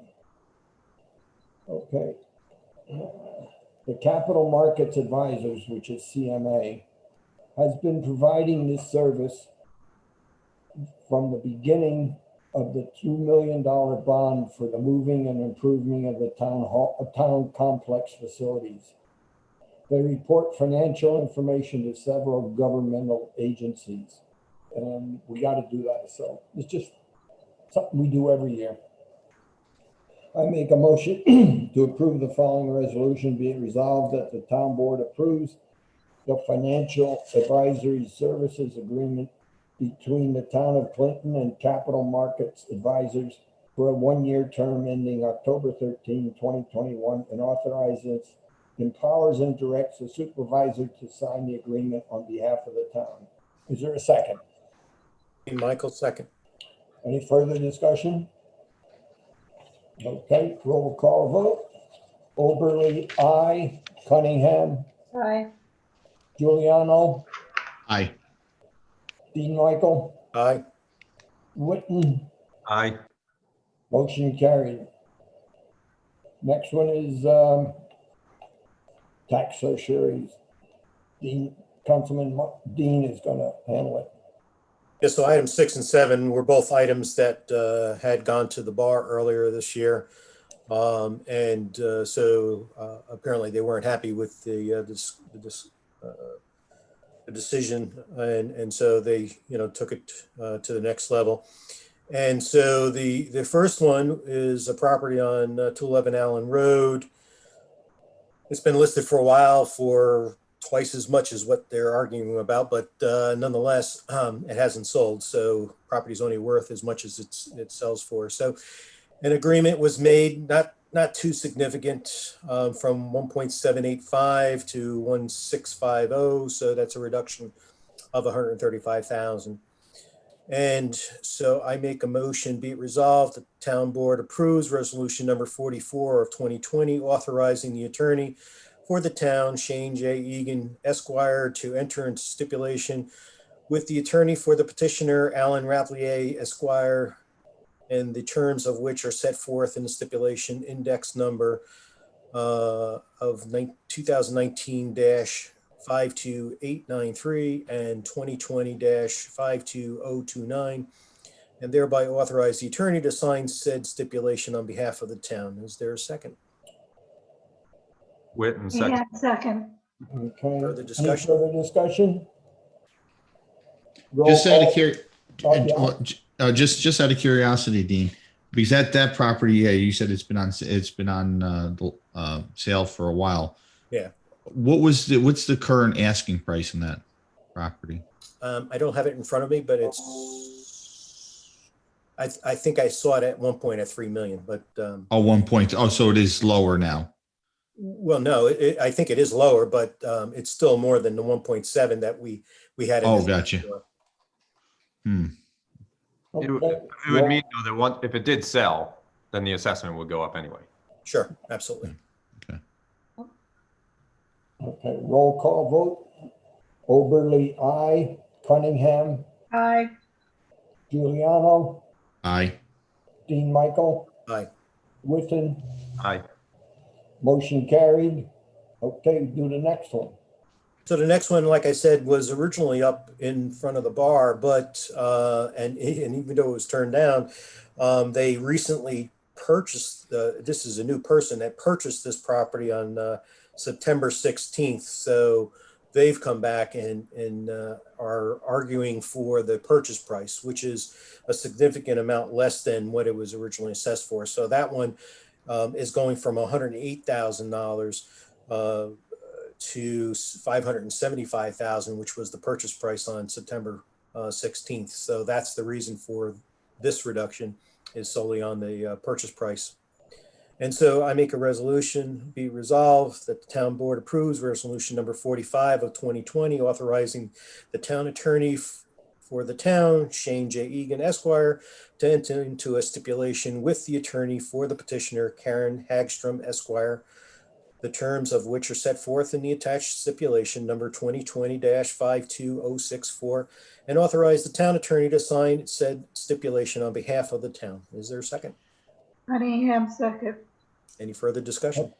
Okay. The Capital Markets Advisors, which is CMA, has been providing this service from the beginning of the $2 million bond for the moving and improving of the town complex facilities. They report financial information to several governmental agencies, and we got to do that. So it's just something we do every year. I make a motion to approve the following resolution. Be it resolved that the town board approves the financial advisory services agreement between the town of Clinton and Capital Markets Advisors for a one-year term ending October 13, 2021, and authorizes, empowers, and directs the supervisor to sign the agreement on behalf of the town. Is there a second? Dean Michael, second. Any further discussion? Okay, roll call vote. Oberly, aye. Cunningham, Aye. Giuliano, Aye. Dean Michael, Aye. Witten, Aye. motion carried. Next one is tax surcharges. Councilman Dean is going to handle it. Yes, so items 6 and 7 were both items that had gone to the bar earlier this year. So apparently they weren't happy with the decision, and so they took it to the next level. And so the first one is a property on 211 Allen Road. It's been listed for a while for twice as much as what they're arguing about, but nonetheless, it hasn't sold. So property's only worth as much as it sells for. So an agreement was made, not too significant, from 1.785 to 1.650. So that's a reduction of 135,000. And so I make a motion, be it resolved, the town board approves resolution number 44 of 2020, authorizing the attorney for the town, Shane J. Egan Esquire, to enter into stipulation with the attorney for the petitioner, Alan Raplier Esquire, and the terms of which are set forth in the stipulation index number of 2019-52893 and 2020-52029, and thereby authorize the attorney to sign said stipulation on behalf of the town. Is there a second? Witten, second. Yeah, second. Okay. Further discussion? Any further discussion? Roll Just out of call. just out of curiosity, Dean, because that property, yeah, you said it's been on sale for a while. Yeah. What's the current asking price on that property? I don't have it in front of me, but it's, I think I saw it at one point at 3 million, but 1 point. Oh, so it is lower now. well, no, I think it is lower, but it's still more than the 1.7 that we had. in Oh, this gotcha. before. It would Okay. mean though that if it did sell, then the assessment would go up anyway. Sure, absolutely. Okay, roll call vote. Oberly, aye. Cunningham, Aye. Giuliano, Aye. Dean Michael, Aye. Witten, Aye. motion carried. Okay, do the next one. So the next one, like I said, was originally up in front of the bar, but, and even though it was turned down, they recently purchased, this is a new person that purchased this property on September 16th. So they've come back and are arguing for the purchase price, which is a significant amount less than what it was originally assessed for. So that one is going from $108,000 to $575,000, which was the purchase price on September 16th. So that's the reason for this reduction, is solely on the purchase price. And so I make a resolution, be resolved that the town board approves resolution number 45 of 2020, authorizing the town attorney for the town, Shane J. Egan Esquire, to enter into a stipulation with the attorney for the petitioner, Karen Hagstrom Esquire, the terms of which are set forth in the attached stipulation number 2020-52064, and authorize the town attorney to sign said stipulation on behalf of the town. Is there a second? Cunningham, second. Any further discussion?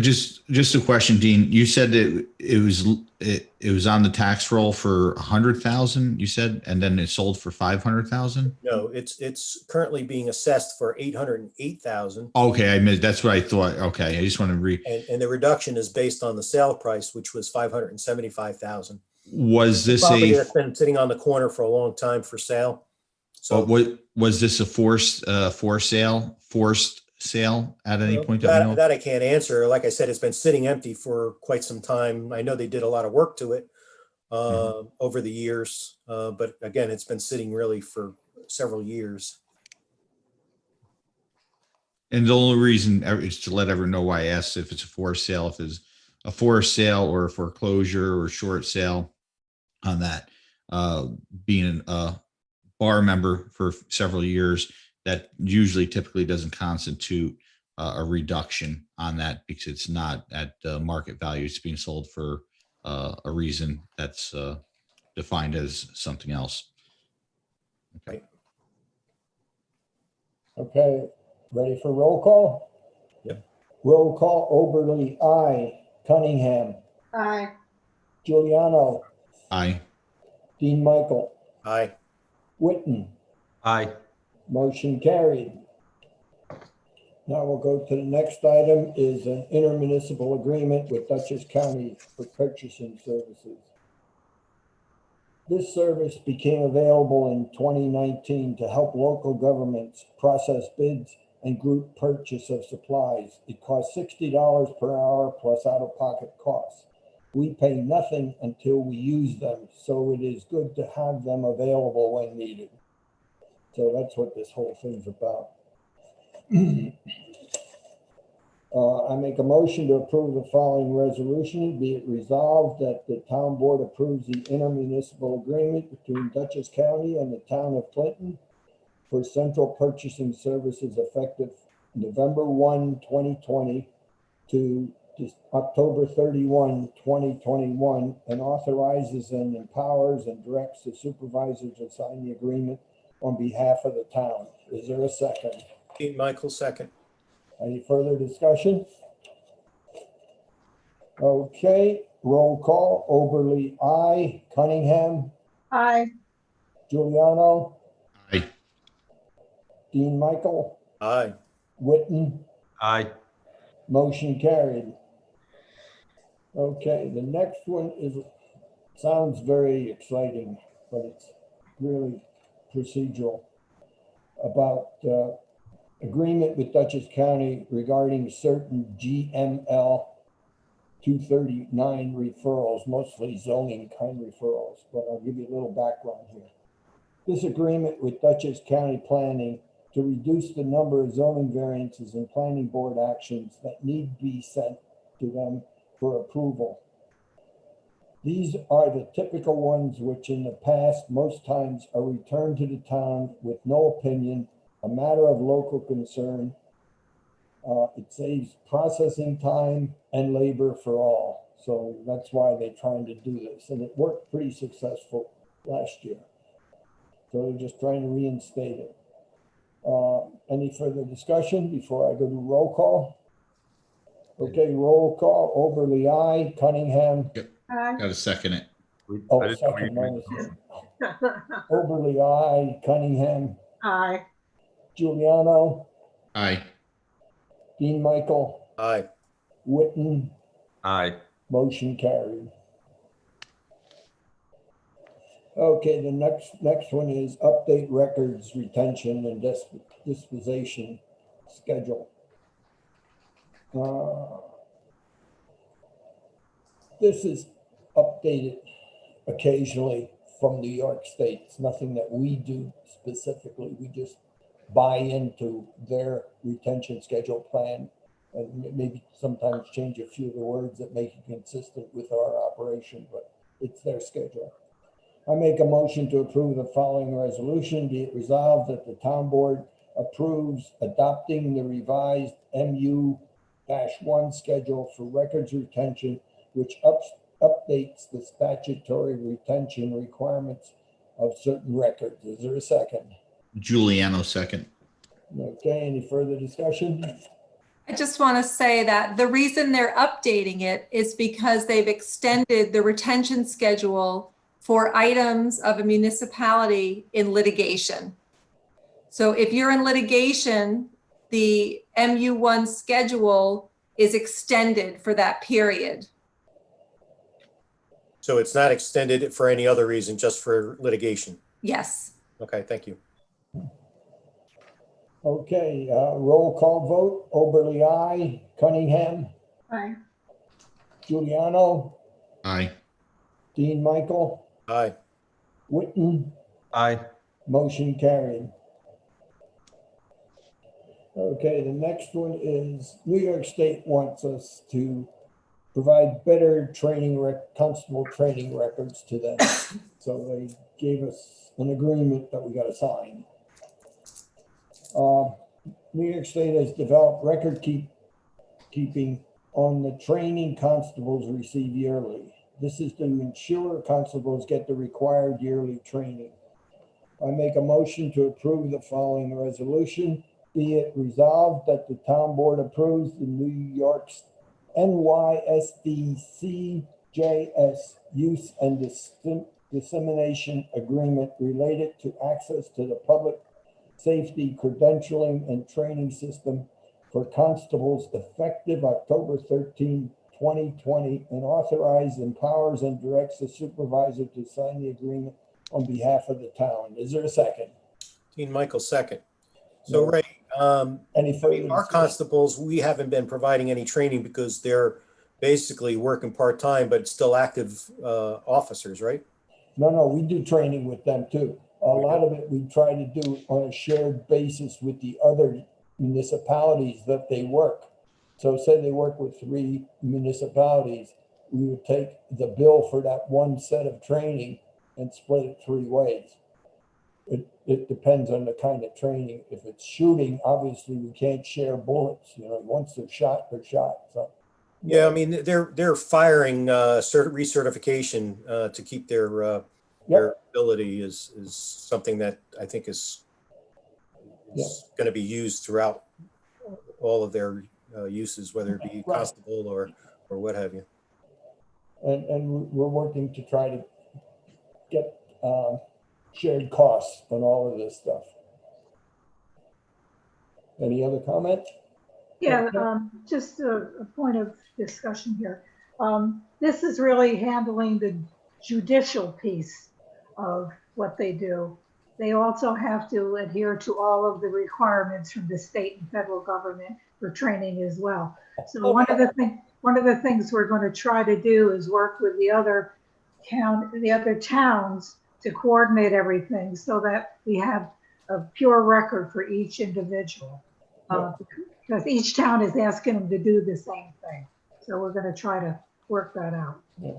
Just a question, Dean. You said that it was on the tax roll for 100,000. You said, and then it sold for 500,000. No, it's currently being assessed for 808,000. Okay, I missed. That's what I thought. Okay, I just want to read. And the reduction is based on the sale price, which was 575,000. Was this Property a? that's been sitting on the corner for a long time for sale. So What was this a forced sale at any point that we know? that I can't answer. Like I said, it's been sitting empty for quite some time. I know they did a lot of work to it over the years, but again, it's been sitting really for several years. And the only reason is to let everyone know why I asked if it's a forced sale, if it's a forced sale or a foreclosure or short sale on that. Being a bar member for several years, that usually typically doesn't constitute a reduction on that because it's not at market value. It's being sold for a reason that's defined as something else. Okay. Okay, ready for roll call? Yep. Roll call, Oberly, aye. Cunningham, Aye. Giuliano, Aye. Dean Michael, Aye. Witten, Aye. motion carried. Now we'll go to the next item is an intermunicipal agreement with Dutchess County for purchasing services. This service became available in 2019 to help local governments process bids and group purchase of supplies. It costs $60 per hour plus out-of-pocket costs. We pay nothing until we use them, so it is good to have them available when needed. So that's what this whole thing's about. I make a motion to approve the following resolution. Be it resolved that the town board approves the intermunicipal agreement between Dutchess County and the town of Clinton for central purchasing services effective November 1, 2020 to October 31, 2021, and authorizes and empowers and directs the supervisor to sign the agreement on behalf of the town. Is there a second? Dean Michael, second. Any further discussion? Okay, roll call. Oberly, aye. Cunningham, Aye. Giuliano, Aye. Dean Michael, Aye. Witten, Aye. motion carried. Okay, the next one sounds very exciting, but it's really procedural. About agreement with Dutchess County regarding certain GML 239 referrals, mostly zoning kind referrals, but I'll give you a little background here. This agreement with Dutchess County Planning to reduce the number of zoning variances and planning board actions that need to be sent to them for approval. These are the typical ones which in the past most times are returned to the town with no opinion, a matter of local concern. It saves processing time and labor for all. So that's why they're trying to do this. And it worked pretty successful last year. So they're just trying to reinstate it. Any further discussion before I go to roll call? Okay, roll call. Oberly, aye. Cunningham. Aye. Got to second it. Oh, I didn't know second. you- Oberly, aye. Cunningham. Aye. Giuliano. Aye. Dean Michael. Aye. Witten. Aye. Motion carried. Okay, the next one is update records retention and disposition schedule. This is updated occasionally from New York State. It's nothing that we do specifically. We just buy into their retention schedule plan and maybe sometimes change a few of the words that make it consistent with our operation, but it's their schedule. I make a motion to approve the following resolution. Be it resolved that the town board approves adopting the revised MU-1 schedule for records retention, which updates the statutory retention requirements of certain records. Is there a second? Giuliano, second. Okay, any further discussion? I just want to say that the reason they're updating it is because they've extended the retention schedule for items of a municipality in litigation. So if you're in litigation, the MU-1 schedule is extended for that period. So it's not extended for any other reason, just for litigation. Yes. Okay, thank you. Okay, roll call vote. Oberly, aye. Cunningham, Aye. Giuliano, Aye. Dean Michael, Aye. Witten, Aye. motion carried. Okay, the next one is New York State wants us to provide better constable training records to them. So they gave us an agreement that we got to sign. New York State has developed record keeping on the training constables receive yearly. This is to ensure constables get the required yearly training. I make a motion to approve the following resolution. Be it resolved that the town board approves the New York's NYSDCJS use and dissemination agreement related to access to the public safety credentialing and training system for constables effective October 13, 2020, and authorize, empowers, and directs the supervisor to sign the agreement on behalf of the town. Is there a second? Dean Michael, second. So Ray, Any further? our constables, we haven't been providing any training because they're basically working part-time, but still active officers, right? No, we do training with them too. A lot of it we try to do on a shared basis with the other municipalities that they work. So say they work with 3 municipalities, we would take the bill for that one set of training and split it 3 ways. It depends on the kind of training. If it's shooting, obviously we can't share bullets. You know, once they're shot, they're shot. So Yeah, I mean, they're firing recertification to keep their ability is something that I think is going to be used throughout all of their uses, whether it be constable or what have you. And we're working to try to get shared costs on all of this stuff. Any other comments? Yeah, just a point of discussion here. This is really handling the judicial piece of what they do. They also have to adhere to all of the requirements from the state and federal government for training as well. So one of the things we're going to try to do is work with the other towns to coordinate everything so that we have a pure record for each individual. Because each town is asking them to do the same thing. So we're going to try to work that out. Yeah.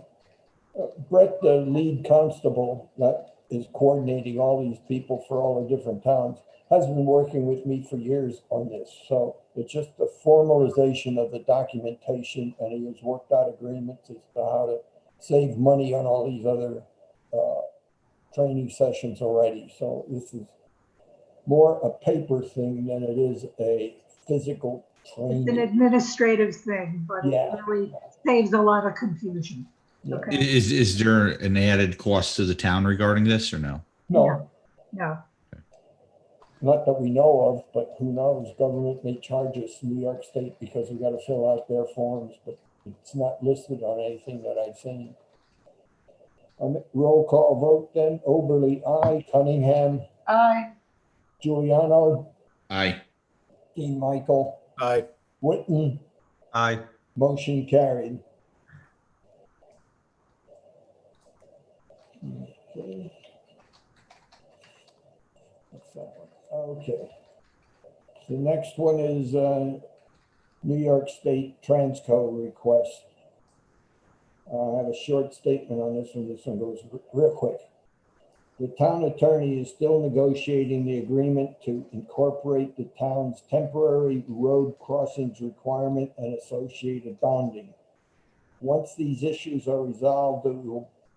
Brett, the lead constable that is coordinating all these people for all the different towns, has been working with me for years on this. So it's just the formalization of the documentation, and he has worked out agreements as to how to save money on all these other training sessions already. So this is more a paper thing than it is a physical training. It's an administrative thing, but it really saves a lot of confusion. Yeah. Okay. Is there an added cost to the town regarding this or no? No, No. not that we know of, but who knows? Government may charge us, New York State, because we got to fill out their forms, but it's not listed on anything that I've seen. Roll call vote then. Oberly, aye. Cunningham, Aye. Giuliano, Aye. Dean Michael, Aye. Witten, Aye. motion carried. Okay. That's that one. Okay. The next one is New York State Transco request. I have a short statement on this one. This one goes real quick. The town attorney is still negotiating the agreement to incorporate the town's temporary road crossings requirement and associated bonding. Once these issues are resolved,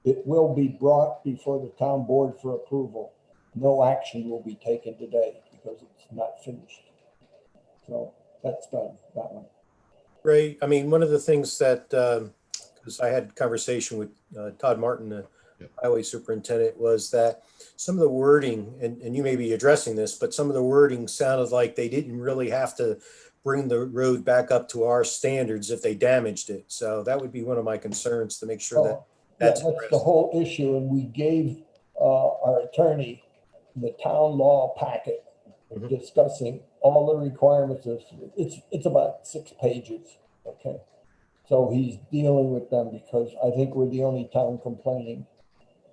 it will be brought before the town board for approval. No action will be taken today because it's not finished. So that's done, that one. Ray, I mean, one of the things that, because I had conversation with Todd Martin, the highway superintendent, was that some of the wording, and you may be addressing this, but some of the wording sounded like they didn't really have to bring the road back up to our standards if they damaged it. So that would be one of my concerns, to make sure that that's the whole issue. And we gave our attorney the town law packet discussing all the requirements of it's about 6 pages. Okay. So he's dealing with them because I think we're the only town complaining,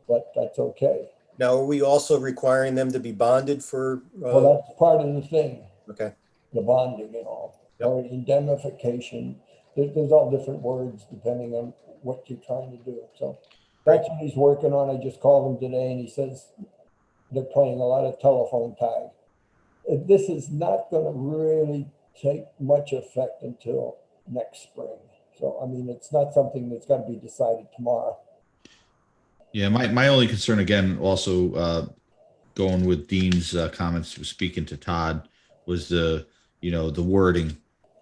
but that's okay. Now, are we also requiring them to be bonded for? Well, that's part of the thing. Okay. The bonding and all, or indemnification. There's all different words depending on what you're trying to do. So that's what he's working on. I just called him today and he says they're playing a lot of telephone tag. This is not going to really take much effect until next spring. So, I mean, it's not something that's got to be decided tomorrow. Yeah, my only concern, again, also going with Dean's comments, speaking to Todd, was the wording,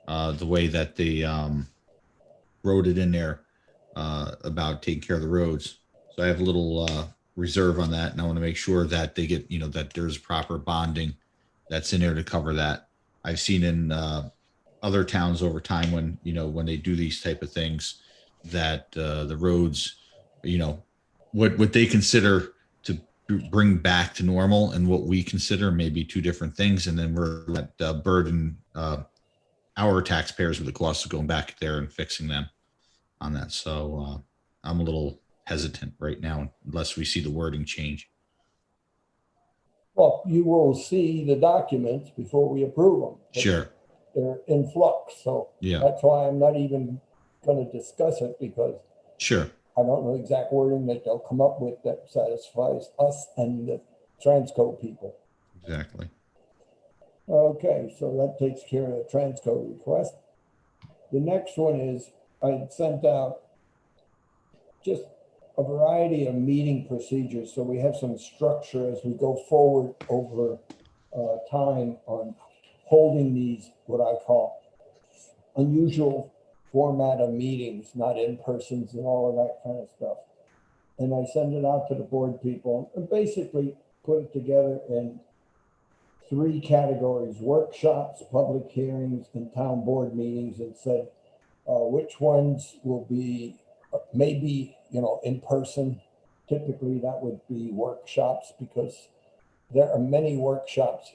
the way that they wrote it in there about taking care of the roads. So I have a little reserve on that, and I want to make sure that they get, that there's proper bonding that's in there to cover that. I've seen in other towns over time when they do these type of things that the roads, what they consider to bring back to normal and what we consider may be two different things. And then we're let burden our taxpayers with the cost of going back there and fixing them on that. So I'm a little hesitant right now unless we see the wording change. Well, you will see the documents before we approve them. Sure. they're in flux. So Yeah, that's why I'm not even going to discuss it, because sure. I don't know the exact wording that they'll come up with that satisfies us and the Transco people. Exactly. Okay, so that takes care of the Transco request. The next one is I sent out just a variety of meeting procedures, so we have some structure as we go forward over time on holding these, what I call unusual format of meetings, not in persons and all of that kind of stuff. And I send it out to the board people and basically put it together in 3 categories: workshops, public hearings, and town board meetings, and said which ones will be maybe, in person. Typically that would be workshops, because there are many workshops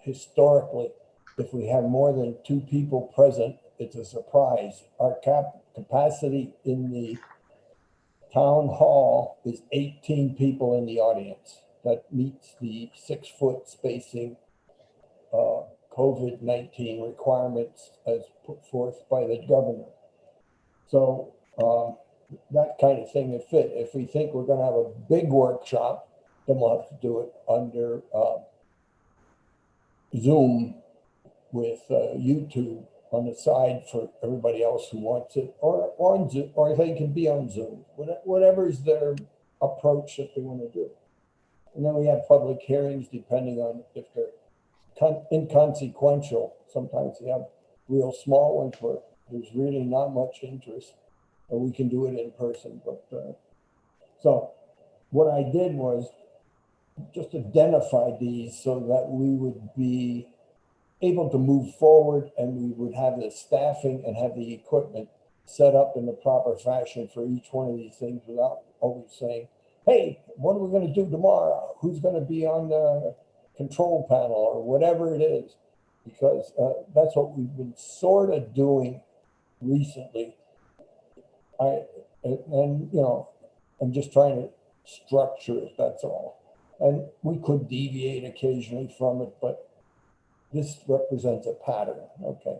historically. If we have more than 2 people present, it's a surprise. Our capacity in the town hall is 18 people in the audience. That meets the 6-foot spacing COVID-19 requirements as put forth by the governor. So that kind of thing would fit. If we think we're going to have a big workshop, then we'll have to do it under Zoom with YouTube on the side for everybody else who wants it, or on Zoom, or they can be on Zoom, whatever is their approach that they want to do. And then we have public hearings, depending on if they're inconsequential. Sometimes we have real small ones where there's really not much interest, or we can do it in person. But so what I did was just identify these so that we would be able to move forward, and we would have the staffing and have the equipment set up in the proper fashion for each one of these things, without always saying, hey, what are we going to do tomorrow? Who's going to be on the control panel, or whatever it is? Because that's what we've been sort of doing recently. I'm just trying to structure it, that's all. And we could deviate occasionally from it, but this represents a pattern. Okay.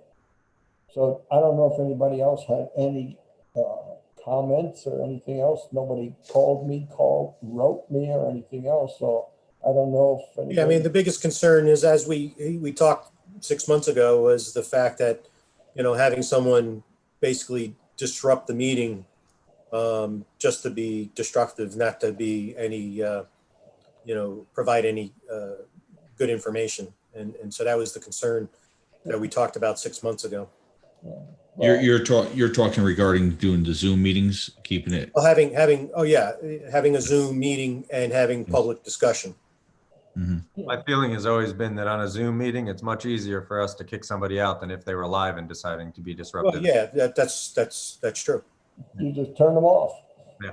So I don't know if anybody else had any comments or anything else. Nobody called me, wrote me, or anything else. So I don't know if anybody... Yeah, I mean, the biggest concern is, as we talked 6 months ago, was the fact that, having someone basically disrupt the meeting just to be destructive, not to be any, provide any good information. And so that was the concern that we talked about 6 months ago. You're talking regarding doing the Zoom meetings, keeping it. Well, having a Zoom meeting and having public discussion. Mm-hmm. My feeling has always been that on a Zoom meeting, it's much easier for us to kick somebody out than if they were live and deciding to be disruptive. Well, yeah, that's true. You just turn them off. Yeah.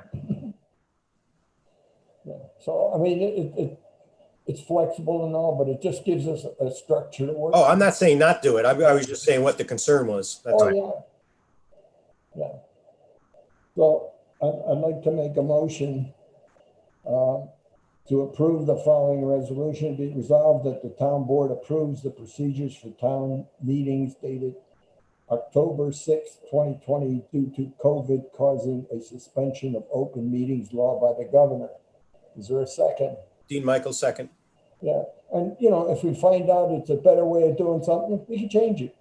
Yeah. So, I mean, it's flexible and all, but it just gives us a structure to work. Oh, I'm not saying not do it. I was just saying what the concern was. That's all. Yeah. Yeah. So I'd like to make a motion to approve the following resolution. Be resolved that the town board approves the procedures for town meetings dated October 6th, 2020, due to COVID causing a suspension of open meetings law by the governor. Is there a second? Dean Michael, second. Yeah, and if we find out it's a better way of doing something, we can change it.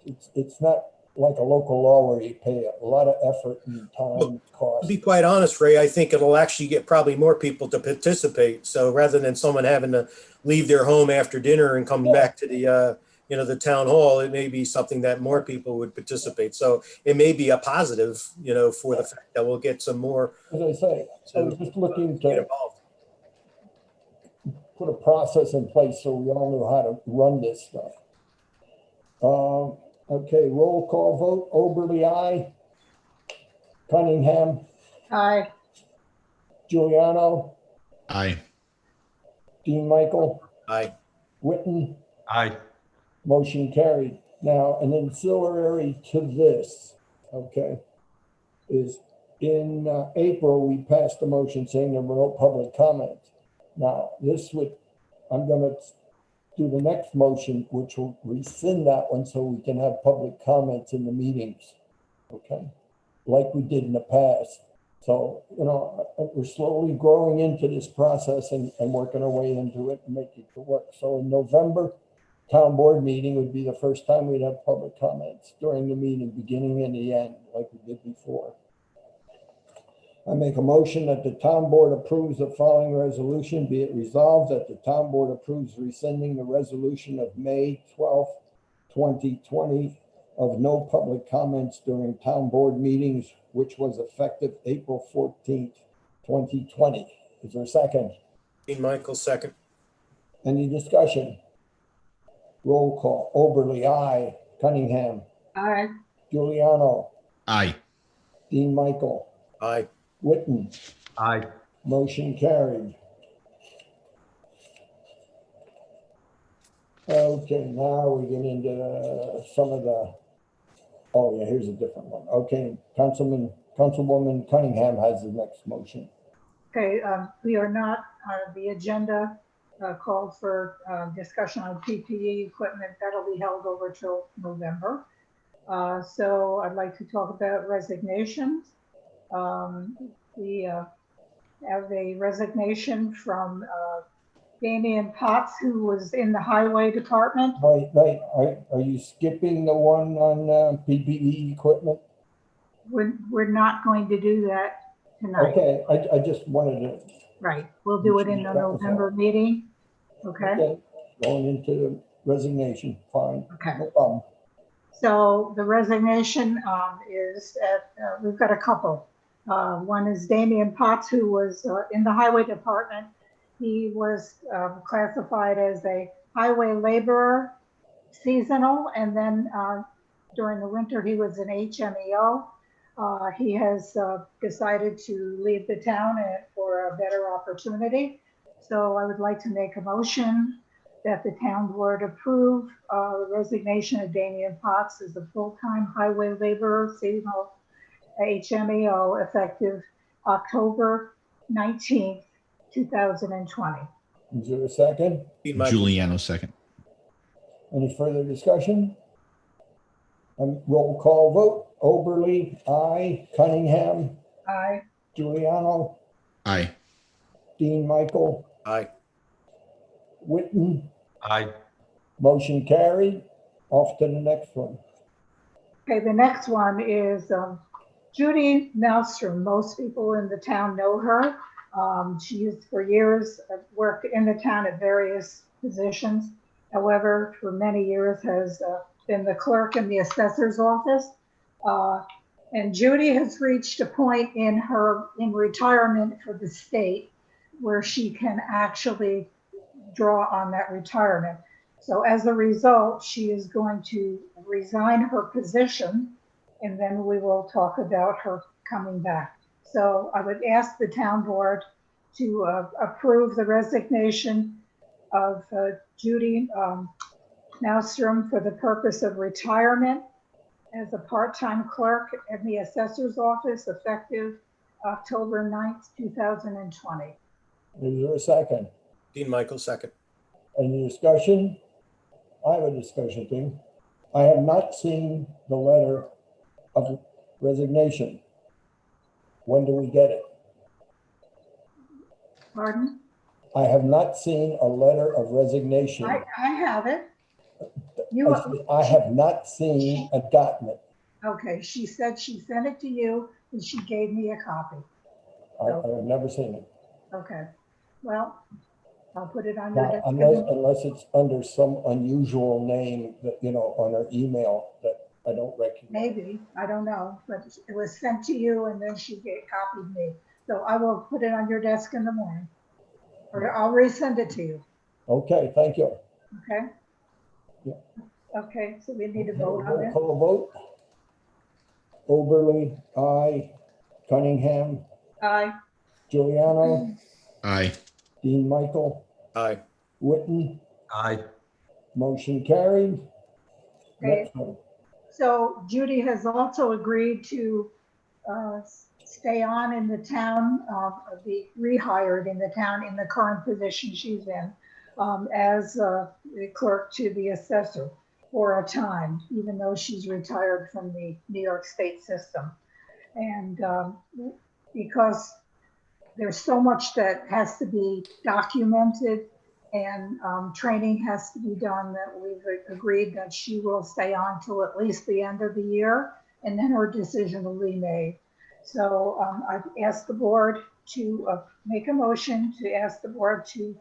It's not like a local law where you pay a lot of effort and time, cost. To be quite honest, Ray, I think it'll actually get probably more people to participate. So rather than someone having to leave their home after dinner and come back to the the town hall, it may be something that more people would participate. So it may be a positive, for the fact that we'll get some more. As I say, I was just looking get to involved. put a process in place so we all know how to run this stuff. Okay, roll call vote. Oberly, aye. Cunningham, Aye. Giuliano, Aye. Dean Michael, Aye. Witten, Aye. motion carried. Now, an ancillary to this, okay, is in April, we passed a motion saying there were no public comments. Now, I'm going to do the next motion, which will rescind that one so we can have public comments in the meetings. Okay, like we did in the past. So, we're slowly growing into this process and working our way into it and making it work. So in November, town board meeting would be the first time we'd have public comments during the meeting, beginning and the end, like we did before. I make a motion that the town board approves the following resolution. Be it resolved that the town board approves rescinding the resolution of May 12th, 2020 of no public comments during town board meetings, which was effective April 14th, 2020. Is there a second? Dean Michaels, second. Any discussion? Roll call. Oberly, aye. Cunningham, Aye. Giuliano, Aye. Dean Michael, Aye. Witten. Aye. Motion carried. Okay, now we get into some of the, oh yeah, here's a different one. Okay, Councilwoman Cunningham has the next motion. Okay, we are not, the agenda called for discussion on PPE equipment. That'll be held over till November. So I'd like to talk about resignations. We have a resignation from Damian Potts, who was in the highway department. Wait, are you skipping the one on PPE equipment? We're not going to do that tonight. Okay, I just wanted to. Right, we'll do it in the November meeting. Okay. Going into the resignation, fine. Okay. No problem. So the resignation is we've got a couple. One is Damian Potts, who was in the highway department. He was classified as a highway laborer, seasonal, and then during the winter he was an HMEO. He has decided to leave the town for a better opportunity. So I would like to make a motion that the town board approve the resignation of Damian Potts as a full-time highway laborer, seasonal HMEO, effective October 19th, 2020. Is there a second? Dean Michaels. Giuliano, second. Any further discussion? Roll call vote. Oberly, aye. Cunningham, Aye. Giuliano, Aye. Dean Michael, Aye. Witten. Aye. Motion carried. Off to the next one. Okay, the next one is Judy Malmstrom. Most people in the town know her. She has for years worked in the town at various positions. However, for many years has been the clerk in the assessor's office. And Judy has reached a point in retirement for the state where she can actually draw on that retirement. So as a result, she is going to resign her position, and then we will talk about her coming back. So I would ask the town board to approve the resignation of Judy Malmstrom for the purpose of retirement as a part-time clerk in the assessor's office effective October 9th, 2020. Is there a second? Dean Michaels, second. Any discussion? I have a discussion thing. I have not seen the letter of resignation. When do we get it? Pardon? I have not seen a letter of resignation. I have it. I have not seen and gotten it. Okay, she said she sent it to you and she gave me a copy. I have never seen it. Okay, well, I'll put it on your desk. Unless it's under some unusual name that, on her email that I don't recognize. Maybe, I don't know, but it was sent to you and then she copied me. So I will put it on your desk in the morning. Or I'll resend it to you, Okay, thank you. okay? Yeah. Okay, so we need to vote on it. Call vote. Oberly, aye. Cunningham, Aye. Giuliano, Aye. Dean Michael, Aye. Witten. Aye. Motion carried. Okay. Next one. So Judy has also agreed to stay on in the town, be rehired in the town in the current position she's in. as the clerk to the assessor for a time, even though she's retired from the New York State system. And because there's so much that has to be documented and training has to be done, that we've agreed that she will stay on till at least the end of the year, and then her decision will be made. So I've asked the board to make a motion to ask the board to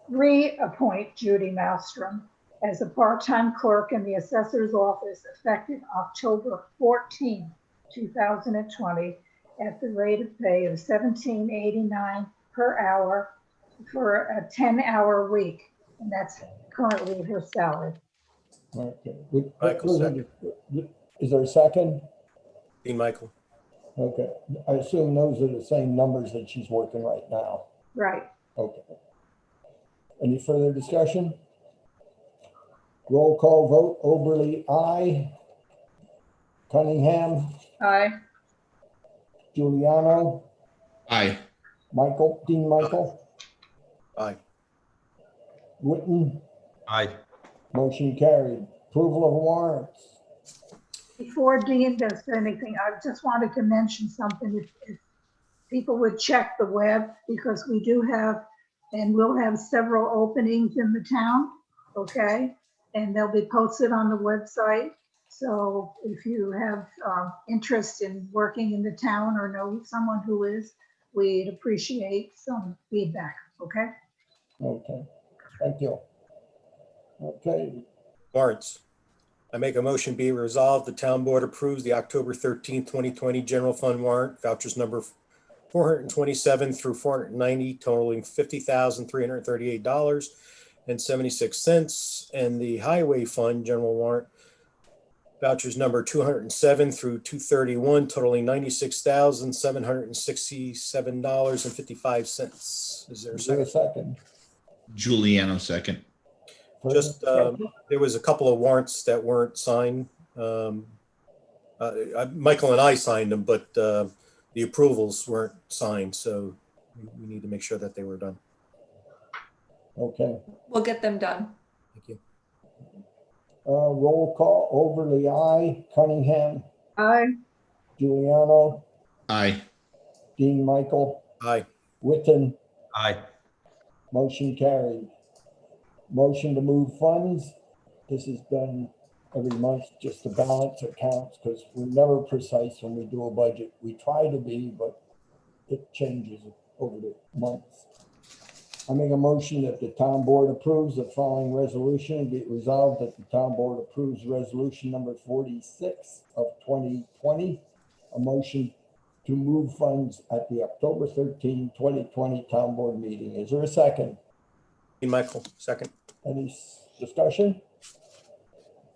reappoint Judy Malmstrom as a part-time clerk in the assessor's office effective October 14, 2020, at the rate of pay of $17.89 per hour for a 10-hour week. And that's currently her salary. Okay. Michael, second. Is there a second? Dean Michael. Okay. I assume those are the same numbers that she's working right now. Right. Okay. Any further discussion? Roll call vote. Oberly, aye. Cunningham, Aye. Giuliano, Aye. Dean Michael, Aye. Witten, Aye. motion carried. Approval of warrants. Before Dean does anything, I just wanted to mention something. If people would check the web, because we do have and will have several openings in the town, okay? And they'll be posted on the website. So if you have interest in working in the town or know someone who is, we'd appreciate some feedback, okay? Okay, thank you. Okay, Warrants. I make a motion be resolved, the town board approves the October 13th, 2020 general fund warrant, vouchers number 427 through 490, totaling $50,338.76, and the highway fund general warrant, vouchers number 207 through 231, totaling $96,767.55. Is there a is there a second? second? Giuliano second. Just, there was a couple of warrants that weren't signed. Michael and I signed them, but the approvals weren't signed, so we need to make sure that they were done. Okay, We'll get them done. Thank you. roll call. Oberly, aye. Cunningham, Aye. Giuliano, Aye. Dean Michael, Aye. Witten, Aye. motion carried. Motion to move funds. This is done every month just to balance accounts, because we're never precise when we do a budget. We try to be, but it changes over the months. I make a motion that the town board approves the following resolution. Be it resolved that the town board approves resolution number 46 of 2020, a motion to move funds at the October 13, 2020 town board meeting. Is there a second? Dean Michael, second. Any discussion?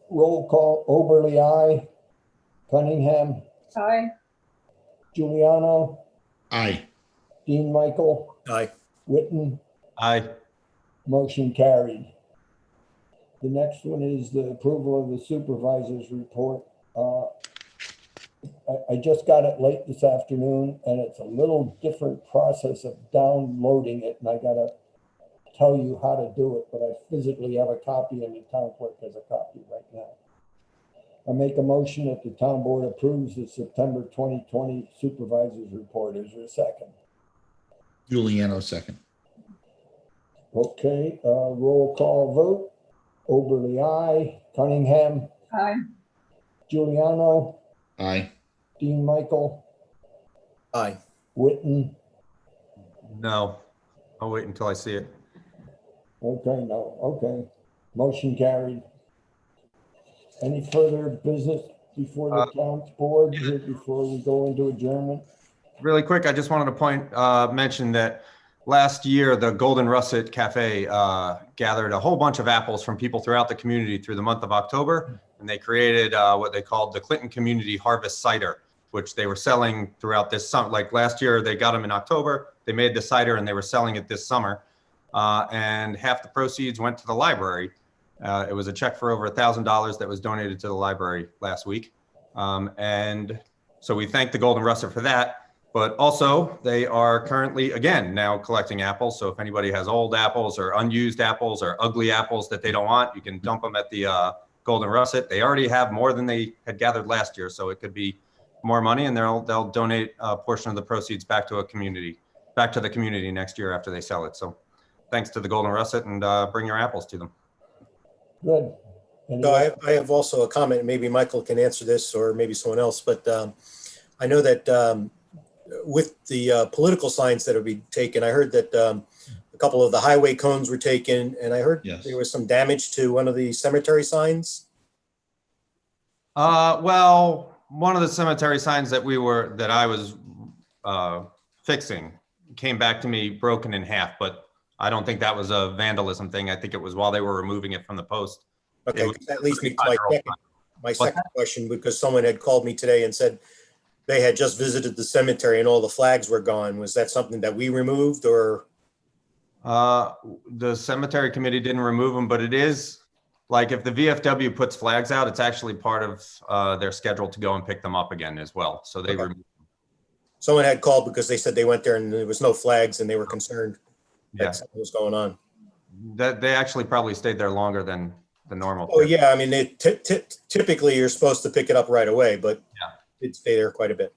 Roll call. Oberly, aye. Cunningham, Aye. Giuliano, Aye. Dean Michael, Aye. Witten, Aye. motion carried. The next one is the approval of the supervisor's report. I just got it late this afternoon, and it's a little different process of downloading it, and I gotta tell you how to do it, but I physically have a copy and the town clerk has a copy right now. I make a motion that the town board approves the September 2020 supervisor's report. Is there a second? Giuliano second. Okay, roll call vote. Oberly, aye. Cunningham, Aye. Giuliano, Aye. Dean Michael, Aye. Witten. No. I'll wait until I see it. Okay, no, okay. Motion carried. Any further business before the town board, here before we go into adjournment? Really quick, I just wanted to mention that last year, the Golden Russet Cafe gathered a whole bunch of apples from people throughout the community through the month of October. And they created what they called the Clinton Community Harvest Cider, which they were selling throughout this summer. Like last year, they got them in October. They made the cider and they were selling it this summer. And half the proceeds went to the library. It was a check for over $1,000 that was donated to the library last week. And so we thank the Golden Russet for that. But also, they are currently, again, now collecting apples. So if anybody has old apples or unused apples or ugly apples that they don't want, you can dump them at the Golden Russet. They already have more than they had gathered last year, so it could be more money, and they'll donate a portion of the proceeds back to the community next year after they sell it. So thanks to the Golden Russet, and bring your apples to them. Good. No, I have also a comment. Maybe Michael can answer this, or maybe someone else. But I know that with the political signs that will be taken, I heard that a couple of the highway cones were taken, and I heard Yes. there was some damage to one of the cemetery signs. Well, one of the cemetery signs that I was fixing came back to me broken in half, but I don't think that was a vandalism thing. I think it was while they were removing it from the post. Okay, was that leads me to 35-year-old my second question, because someone had called me today and said they had just visited the cemetery and all the flags were gone. Was that something that we removed, or? The cemetery committee didn't remove them, but it is like if the VFW puts flags out, it's actually part of their schedule to go and pick them up again as well. So they removed them. Someone had called because they said they went there and there was no flags and they were concerned Yeah, that something was going on. that they actually probably stayed there longer than the normal. Oh, yeah. I mean, typically you're supposed to pick it up right away, but it'd stay there quite a bit.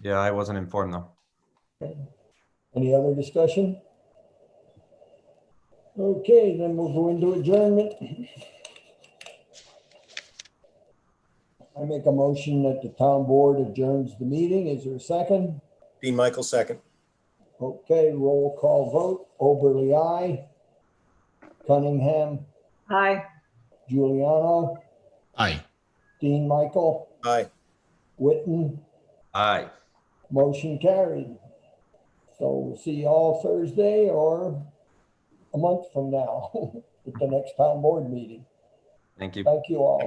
Yeah, I wasn't informed though. Any other discussion? Okay, then we'll go into adjournment. I make a motion that the town board adjourns the meeting. Is there a second? Dean Michael, second. Okay, roll call vote. Oberly, aye. Cunningham, Aye. Giuliano, Aye. Dean Michael, Aye. Witten, Aye. motion carried. So we'll see you all Thursday or a month from now at the next town board meeting. Thank you. Thank you all.